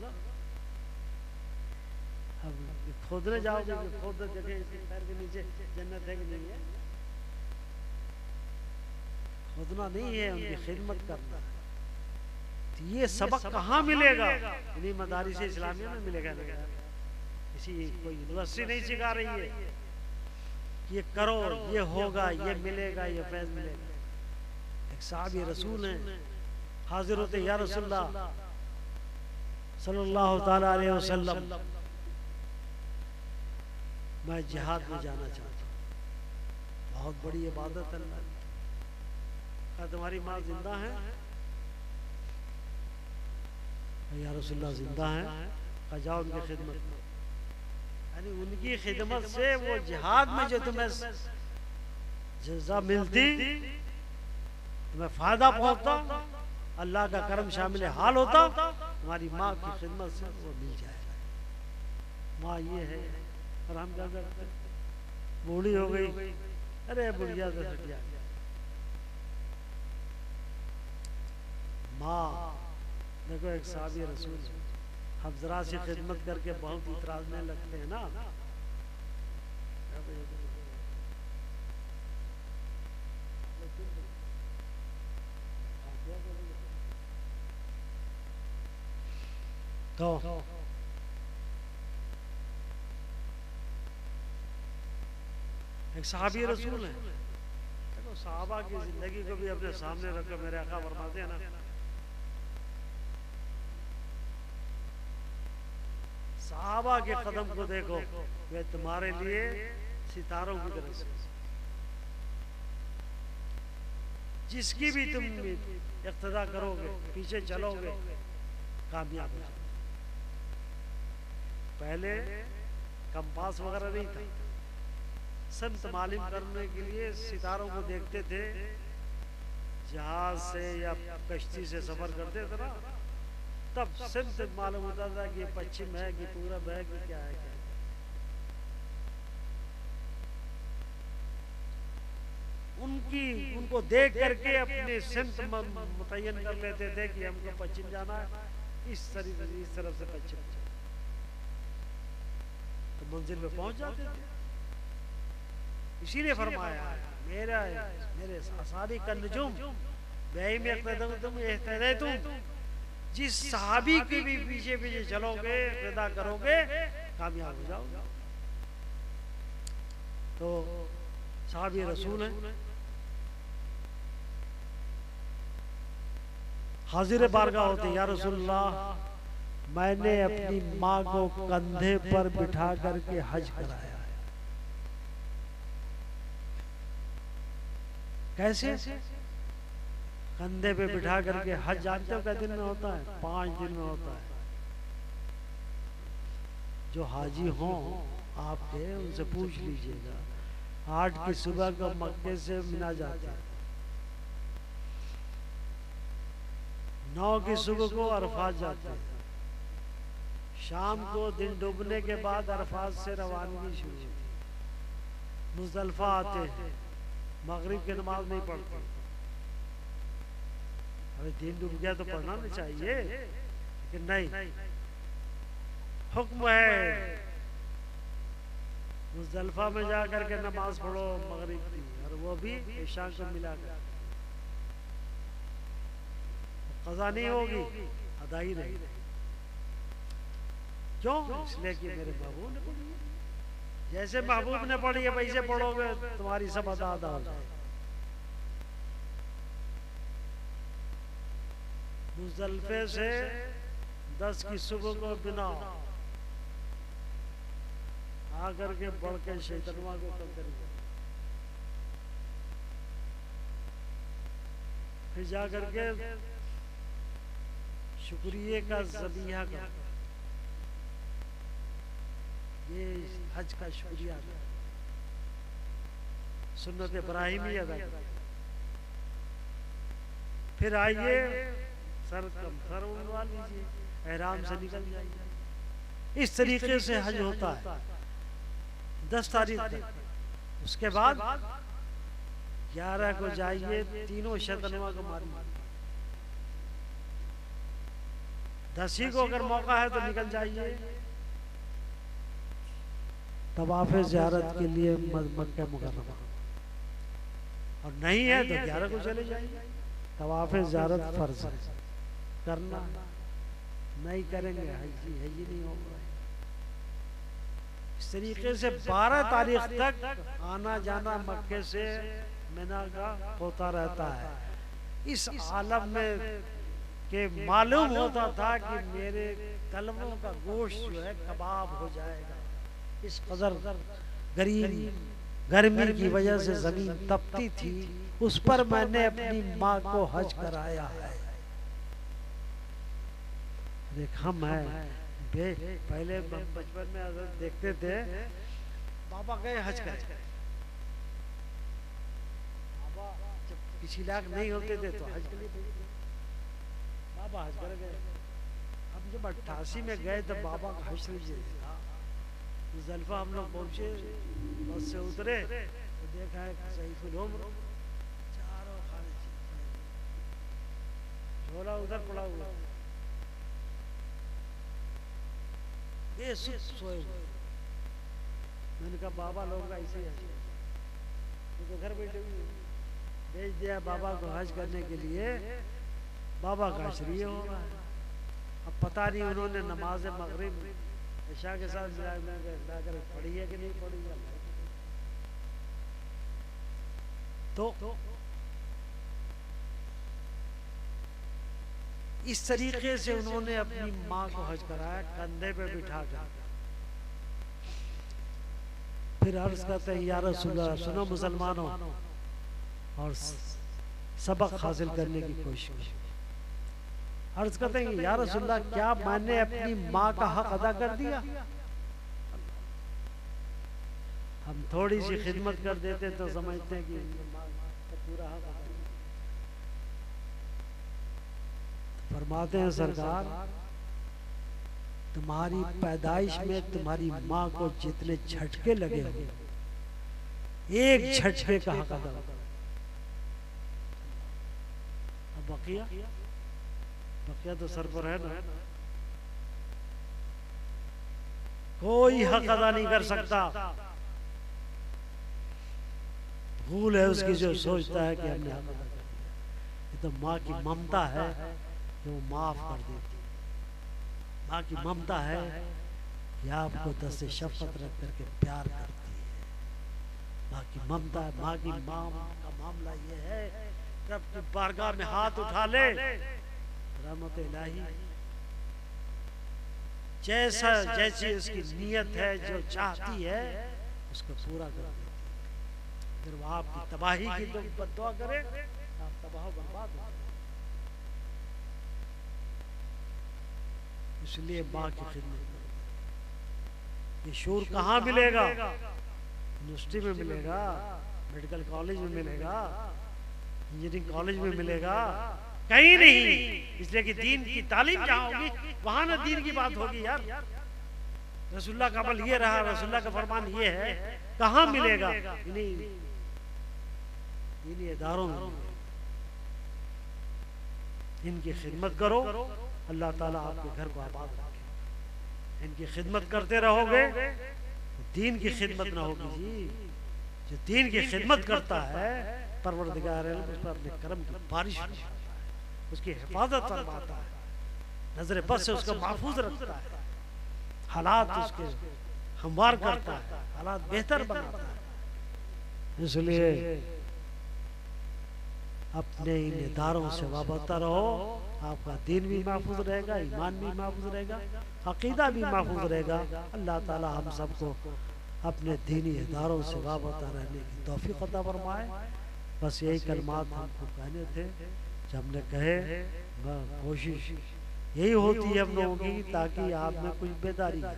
अब खोदने जाओगे कि खोद जगह इसके पैर के नीचे जन्नत है कि नहीं है? खोदना नहीं है, उनकी खिदमत करना है। तो ये सबक कहाँ मिलेगा? इन्हीं मदारिस इस्लामिया में मिलेगा। किसी कोई यूनिवर्सिटी नहीं सिखा रही है ये करो, ये होगा, ये मिलेगा, ये फैज़ मिलेगा। एक साहबी रसूल हैं, हाजिर होते या रसूलल्लाह सल्लल्लाहु अलैहि वसल्लम, मैं जिहाद में जाना चाहता हूँ। बहुत बड़ी इबादत है अल्लाह की। कहा तुम्हारी माँ जिंदा है? या रसूलल्लाह जिंदा है। कहा जाओ उनकी खिदमत में, यानी उनकी खिदमत से वो जिहाद में जो तुम्हें जज़ा मिलती, तुम्हें फायदा पहुंचता, अल्लाह का करम शामिल हाल होता, तुम्हारी माँ की खिदमत से वो मिल जाएगा। माँ ये है, और हम क्या करते, बूढ़ी हो गई, अरे बुढ़िया तो हट गया। माँ देखो एक साहबी रसूल, हम जरा सी खिदमत करके बहुत इतराजने लगते हैं ना। तो एक साहबी रसूल है, देखो साहबा की जिंदगी को भी अपने सामने रखकर मेरे आका फरमाते हैं ना, साहबा के कदम को देखो, वे तुम्हारे लिए सितारों की तरह से, जिसकी भी तुम इक्तदा करोगे, पीछे चलोगे, कामयाब हो जाओगे। पहले कंपास वगैरह नहीं था, संत मालूम करने के लिए सितारों को देखते थे, जहाज से या कश्ती से सफर करते थे ना, तब संत मालूम होता था कि ये पश्चिम है कि पूरब है कि क्या है, क्या है। उनको देख करके अपने संत मुतय्यन कर लेते थे कि हमको पश्चिम जाना है, इस तरफ से पश्चिम, तो मंजिल पे पहुंच जाते थे। इसीलिए फरमाया मेरे साहबी का नजुम वही में तुम एहतदे तुम, जिस साहबी के भी पीछे पीछे चलोगे, पैदा करोगे, कामयाब हो जाओगे। तो साहबी रसूल है, हाजिर बारगाह होते, या रसूलल्लाह मैंने अपनी माँ को कंधे पर बिठा करके हज कराया है। कैसे? कंधे पे बिठा करके हज जानते हो कितने दिन में होता है? 5 दिन में होता है। जो हाजी हों आपके, उनसे पूछ लीजिएगा, 8 की सुबह को मक्के से मिना जाते हैं, 9 की सुबह को अरफात जाते हैं, शाम को दिन डूबने के बाद अरफात से रवानगी शुरू होती है, मुज़दलिफा आते हैं, मगरिब की नमाज नहीं पढ़ते। अरे दिन डूब गया तो पढ़ना नहीं चाहिए, लेकिन नहीं, हुक्म है मुज़दलिफा में जा करके नमाज पढ़ो मगरिब की, और वो भी इशा को मिलाकर। क़ज़ा नहीं होगी, अदा ही नहीं। क्यों? इसलिए कि मेरे महबूब ने पढ़ी है, जैसे महबूब ने पढ़ी है वैसे पढ़ोगे, तुम्हारी सब अदा हो जाए। मुज़दलिफे से 10 की सुबह को बिना आकर के बढ़ के शैतानवा को कम करेंगे, फिर जाकर के शुक्रिया का ज़बीहा कर, ये हज का शुक्रिया, सुन्नत इब्राहिमी अदा कर। फिर आइए सर उड़वा लीजिए, एहराम से निकल जाइए। इस तरीके से हज होता है 10 तारीख तक। उसके बाद 11 को जाइए, तीनों शैतानवा को मारिए। 10 ही को अगर मौका है तो निकल जाइए तवाफ़ ज़ियारत के लिए मक्का मुकर्रमा, और नहीं है तो 11 को चले जाइए। तवाफ़ ज़ियारत फर्ज है, करना नहीं करेंगे हजी नहीं होगा। इस तरीके से 12 तारीख तक आना जाना मक्के से मिना का होता रहता है। इस आलम में के मालूम होता था कि मेरे कलमों का गोश्त जो है कबाब हो जाएगा, इस कदर गरीब गर्मी की वजह से जमीन तपती थी, उस पर मैंने अपनी माँ को हज कराया है। देखा मैं पहले बचपन में अगर देखते थे बाबा गए हज कर, बाबा जब किसी लायक नहीं होते थे तो हज के लिए बाबा हज कर गए। अब जब 88 में गए तो बाबा का हज था। मुज़दलिफा हम लोग पहुंचे, बस से उतरे तो देखा है सईफुल उम्र चारों खाने झोला उधर पड़ा हुआ, बेसुध सोए हुए। मैंने कहा बाबा लोग ऐसे ही तो घर बैठे हुए, भेज दिया बाबा को हज करने के लिए। बाबा का श्री हो रहा है। अब पता नहीं उन्होंने नमाज मगरिब ईशा के साथ मिलाकर पढ़ी है कि नहीं पढ़ी है। तो इस तरीके से उन्होंने अपनी माँ को हज कराया, कंधे पे बिठा कर। फिर अर्ज करते हैं या रसूलल्लाह, सुनो मुसलमानों, और सबक हासिल करने की कोशिश। अर्ज करते हैं या रसूलल्लाह, क्या मैंने अपनी माँ का हक अदा कर दिया? हम थोड़ी सी खिदमत कर देते तो समझते हैं कि माँ का पूरा हक अदा। फरमाते हैं सरकार, तुम्हारी पैदाइश में तुम्हारी माँ को जितने झटके लगे हो, एक झटके का हक अदा। अब बकिया तो सर पर है ना, कोई हक अदा नहीं कर सकता। भूल है उसकी जो सोचता है कि हमने हक अदा कर दिया। ये तो माँ की ममता है कि वो माफ कर देती। माँ की ममता है कि आपको दस से शफकत रख करके प्यार करती है। माँ की ममता है। माँ की माँ का मामला ये है, रब की बारगाह में हाथ उठा ले, रहमत इलाही जैसी उसकी नीयत है, जो चाहती है उसको पूरा कर देती है। अगर वो आपकी तबाही की तो बद्दुआ करे, आप तबाह बर्बाद हो। इसलिए माँ की खिदमत करो। ये शूर कहाँ मिलेगा? यूनिवर्सिटी में मिलेगा, मेडिकल कॉलेज में मिलेगा, इंजीनियरिंग कॉलेज में मिलेगा, कहीं नहीं। इसलिए कि दीन की तालीम जहाँ होगी वहां ना दीन की बात होगी। यार रसूलुल्लाह का अमल ये रहा, रसूलुल्लाह का फरमान ये है, कहाँ मिलेगा? इन्हीं इदारों में। इनकी खिदमत करो, अल्लाह ताला आपके घर को आबाद रखे। इनकी खिदमत करते रहोगे तो दीन की खिदमत ना होगी जी। जो दीन की खिदमत करता है, परवरदिगार उस पर अपने करम की बारिश, उसकी हिफाजत फरमाता है, नजर बद से उसको महफूज रखता है, हालात उसके हमवार करता है, हालात बेहतर बनाता है। इसलिए अपने इन इदारों से वाबस्ता रहो, आपका दीन भी महफूज रहेगा, ईमान भी महफूज रहेगा, अकीदा भी महफूज रहेगा। अल्लाह ताला हम सबको अपने दीनी इदारों से वाबस्ता रहने की तौफीक अता फरमाए। बस यही कलमात हमको कहने थे। जब हमने कहे, कोशिश यही होती है हम लोगों की, ताकि आप में कुछ बेदारी है।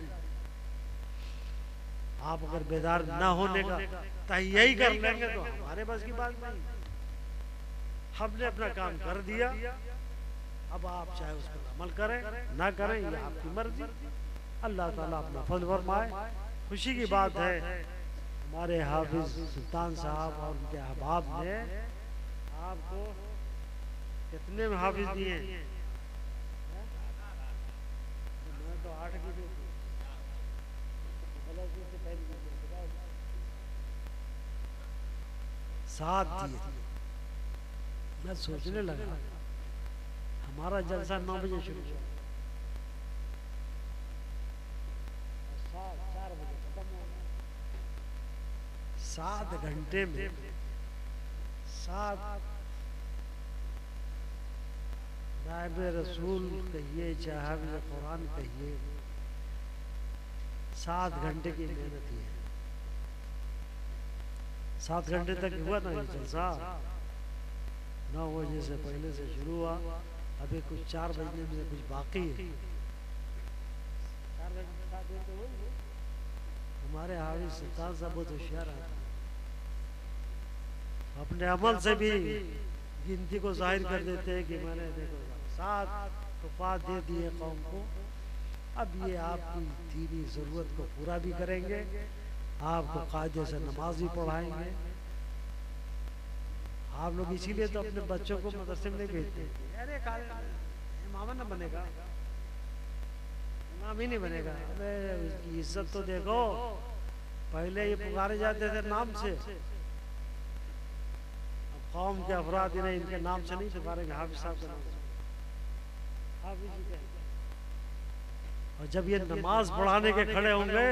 आप अगर बेदार ना होने का यही कर लेंगे तो हमारे बस की बात नहीं। हमने अपना काम कर दिया, अब आप चाहे उस पर अमल करें ना करें, ये आपकी मर्जी। अल्लाह ताला अपना फजल फरमाए। खुशी की बात है, हमारे हाफिज सुल्तान साहब और उनके अहबाब ने आपको कितने में हाफिज दिए? मैं तो 8 की दी थी। 7 दिए। मैं सोचने लगा हमारा जलसा 9 बजे शुरू हुआ, 4 बजे खत्म हो गया। 7 घंटे में 7 नायब रसूल कहिए, चाहे कुरान कहिए, 7 घंटे की मेहनत है। 7 घंटे तक हुआ ना ये जलसा, 9 बजे से पहले से शुरू हुआ, अभी कुछ 4 बजने में कुछ बाकी है। 4 घंटे हमारे हाफिज सुल्तान साहब बहुत होशियार आदमी, अपने अमल से भी गिनती को जाहिर कर देते हैं कि मैंने देखो 7 वफात दे दिए कौम को, अब ये आपकी दीनी जरूरत को पूरा भी करेंगे, आपको कायदे से नमाज भी पढ़ाएंगे। आप लोग इसीलिए तो अपने बच्चों को मदरसे में नहीं भेजते, अरे इमाम ना बनेगा, इमाम ही नहीं बनेगा। अरे उसकी इज्जत तो देखो, पहले ये पुकारे जाते थे नाम से, अब कौम के अफराद इन्हें इनके नाम से नहीं पुकारेंगे, हाफिज साहब के नाम से, हाफिज जी के। और जब ये नमाज पढ़ाने के खड़े होंगे,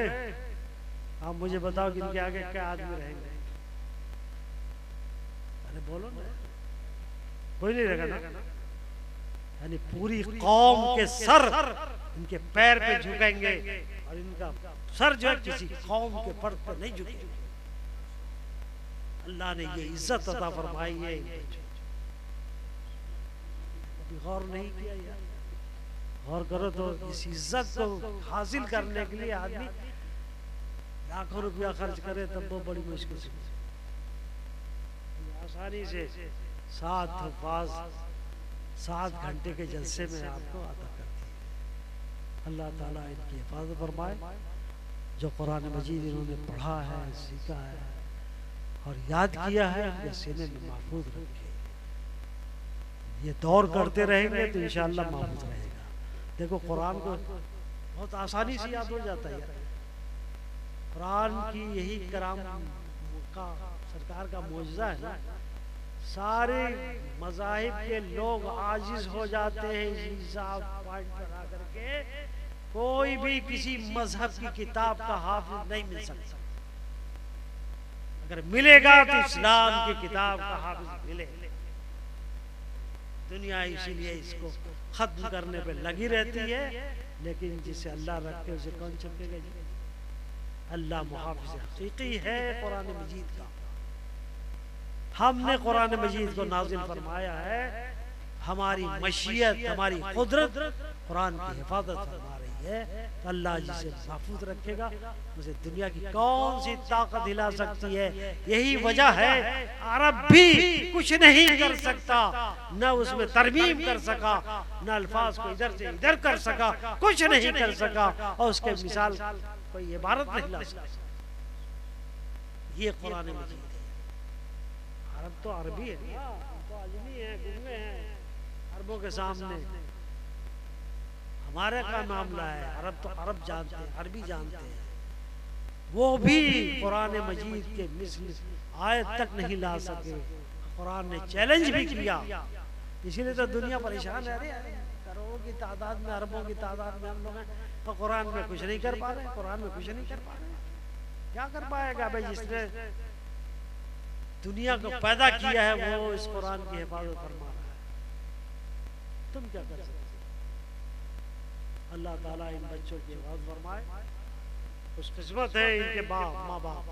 आप मुझे बताओ कि इनके आगे क्या आदमी रहेंगे? अरे बोलो ना, कोई नहीं रहेगा ना। यानी पूरी कौम के सर इनके पैर पे झुकेंगे और इनका सर जो है किसी कौम के फर्द पर नहीं झुकेगा। अल्लाह ने ये इज्जत अता फरमाई है, कभी गौर नहीं किया यार? गौर करो तो इस इज्जत को हासिल करने के लिए आदमी लाखों रुपया खर्च करे तब वो बड़ी मुश्किल से, आसानी से 7 अल्फाज 7 घंटे के जलसे में आपको अदा करती है। अल्लाह ताला इनकी हिफाजत फरमाए, जो कुरान मजीद इन्होंने पढ़ा है, सीखा है और याद किया है, उनके सीने में महफूज रखे। ये दौर करते रहेंगे तो इंशाअल्लाह महफूज रहेगा। देखो कुरान को बहुत आसानी से याद हो जाता है। कुरान की यही कराम का सरकार का मौजज़ा है ना, सारे मज़ाहिब के लोग आजिज हो जाते हैं इस हिसाब पॉइंट पर आकर के, कोई भी किसी मजहब की किताब का हाफिज नहीं मिल सकता। अगर मिलेगा तो इस्लाम की किताब का हाफिज मिले। दुनिया इसीलिए इसको खत्म करने पे लगी रहती है, लेकिन जिसे अल्लाह रखे उसे कौन छपेगा जी? अल्लाह मुहाफिज हकीकी है कुरान मजीद का। हमने कुरान मजीद को नाजिल फरमाया है, हमारी मशीयत, हमारी कुदरत कुरान की हिफाजत फरमा रही है, तो अल्लाह जिसे महफूज रखेगा उसे दुनिया की कौन सी ताकत हिला सकती है? यही वजह है अरब भी कुछ नहीं कर सकता, न उसमें तरमीम कर सका, न अल्फाज को इधर से इधर कर सका, कुछ नहीं कर सका, और उसके मिसाल कोई इबारत नहीं ला सकता। ये कुरान मजीद है। अरब तो अरबी है, तो आजमी है, गुंगे हैं अरबों के सामने। हमारे का मामला है, अरब तो अरब जानते हैं, अरबी जानते हैं, वो भी कुरान मजीद के मिस्ल आयत तक नहीं ला सके। कुरान ने चैलेंज भी किया, इसीलिए तो दुनिया परेशान है। अरे करोड़ों की तादाद में, अरबों की तादाद में हम लोग हैं, तो कुरान में कुछ नहीं कर पा रहे। कुरान में कुछ नहीं कर पा रहे, क्या कर पाएगा भाई? जिसने दुनिया को पैदा किया है वो इस कुरान की हिफाजत फरमा रहा है, तुम क्या कर सकते? अल्लाह ताला इन बच्चों की हिफाजत फरमाए। खुशकिस्मत है इनके माँ बाप,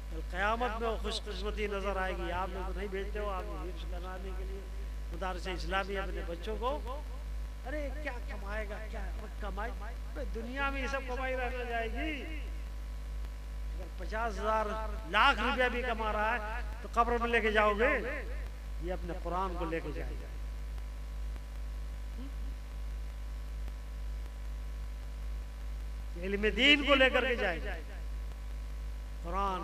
कल क़यामत में वो खुशकिस्मती नजर आएगी। आप लोग नहीं भेजते हो, आप हिफ्ज़ कराने के लिए मदारसे इस्लामिया अपने बच्चों को। अरे क्या कमाएगा, क्या कमाई? दुनिया में ये सब कमाई रहने जाएगी। अगर 50,000 लाख रुपया भी कमा रहा है तो कब्र में लेके जाओगे? ये अपने कुरान को लेके जाएगा। इल्म दीन को लेकर के जाएगा। कुरान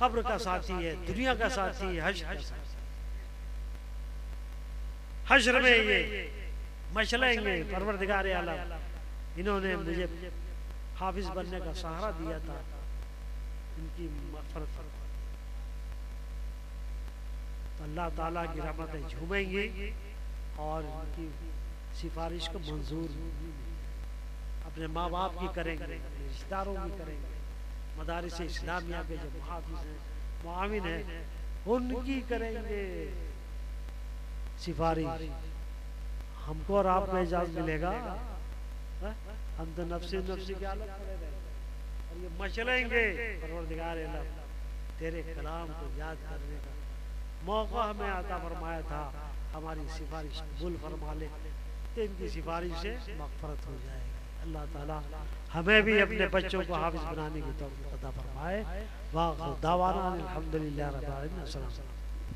कब्र का साथी है, दुनिया का साथी है, हश्र का साथी। हश्र में ये मशलेंगे परवरदिगार आलम, इन्होंने मुझे हाफिज बनने का सहारा दिया था, इनकी मग़फ़िरत फरमा। तो अल्लाह ताला की रहमतें झूमेंगी और इनकी सिफारिश को मंजूर अपने माँ बाप की करेंगे, अपने रिश्तेदारों की करेंगे, मदारिस इस्लामिया के जो मुहाफिज हैं, मुआविन हैं, उनकी करेंगे सिफारिश। हमको और आपको इजाज़त मिलेगा? हम तो नफ्सी नफ्सी के हालत पड़े रहेंगे और ये मचलेंगे परवरदिगार आलम। तेरे कलाम को याद करने का मौका हमें अता फरमाया था, हमारी सिफारिश कबूल फरमा ले तो इनकी सिफारिश से मग़फ़िरत हो जाएगी। अल्लाह ताला हमें भी अपने बच्चों को हाफिज़ बनाने की तौफ़ीक़ अता फरमाए। वाक़िअ दावाना अल्हम्दुलिल्लाहि रब्बिल आलमीन। अस्सलाम।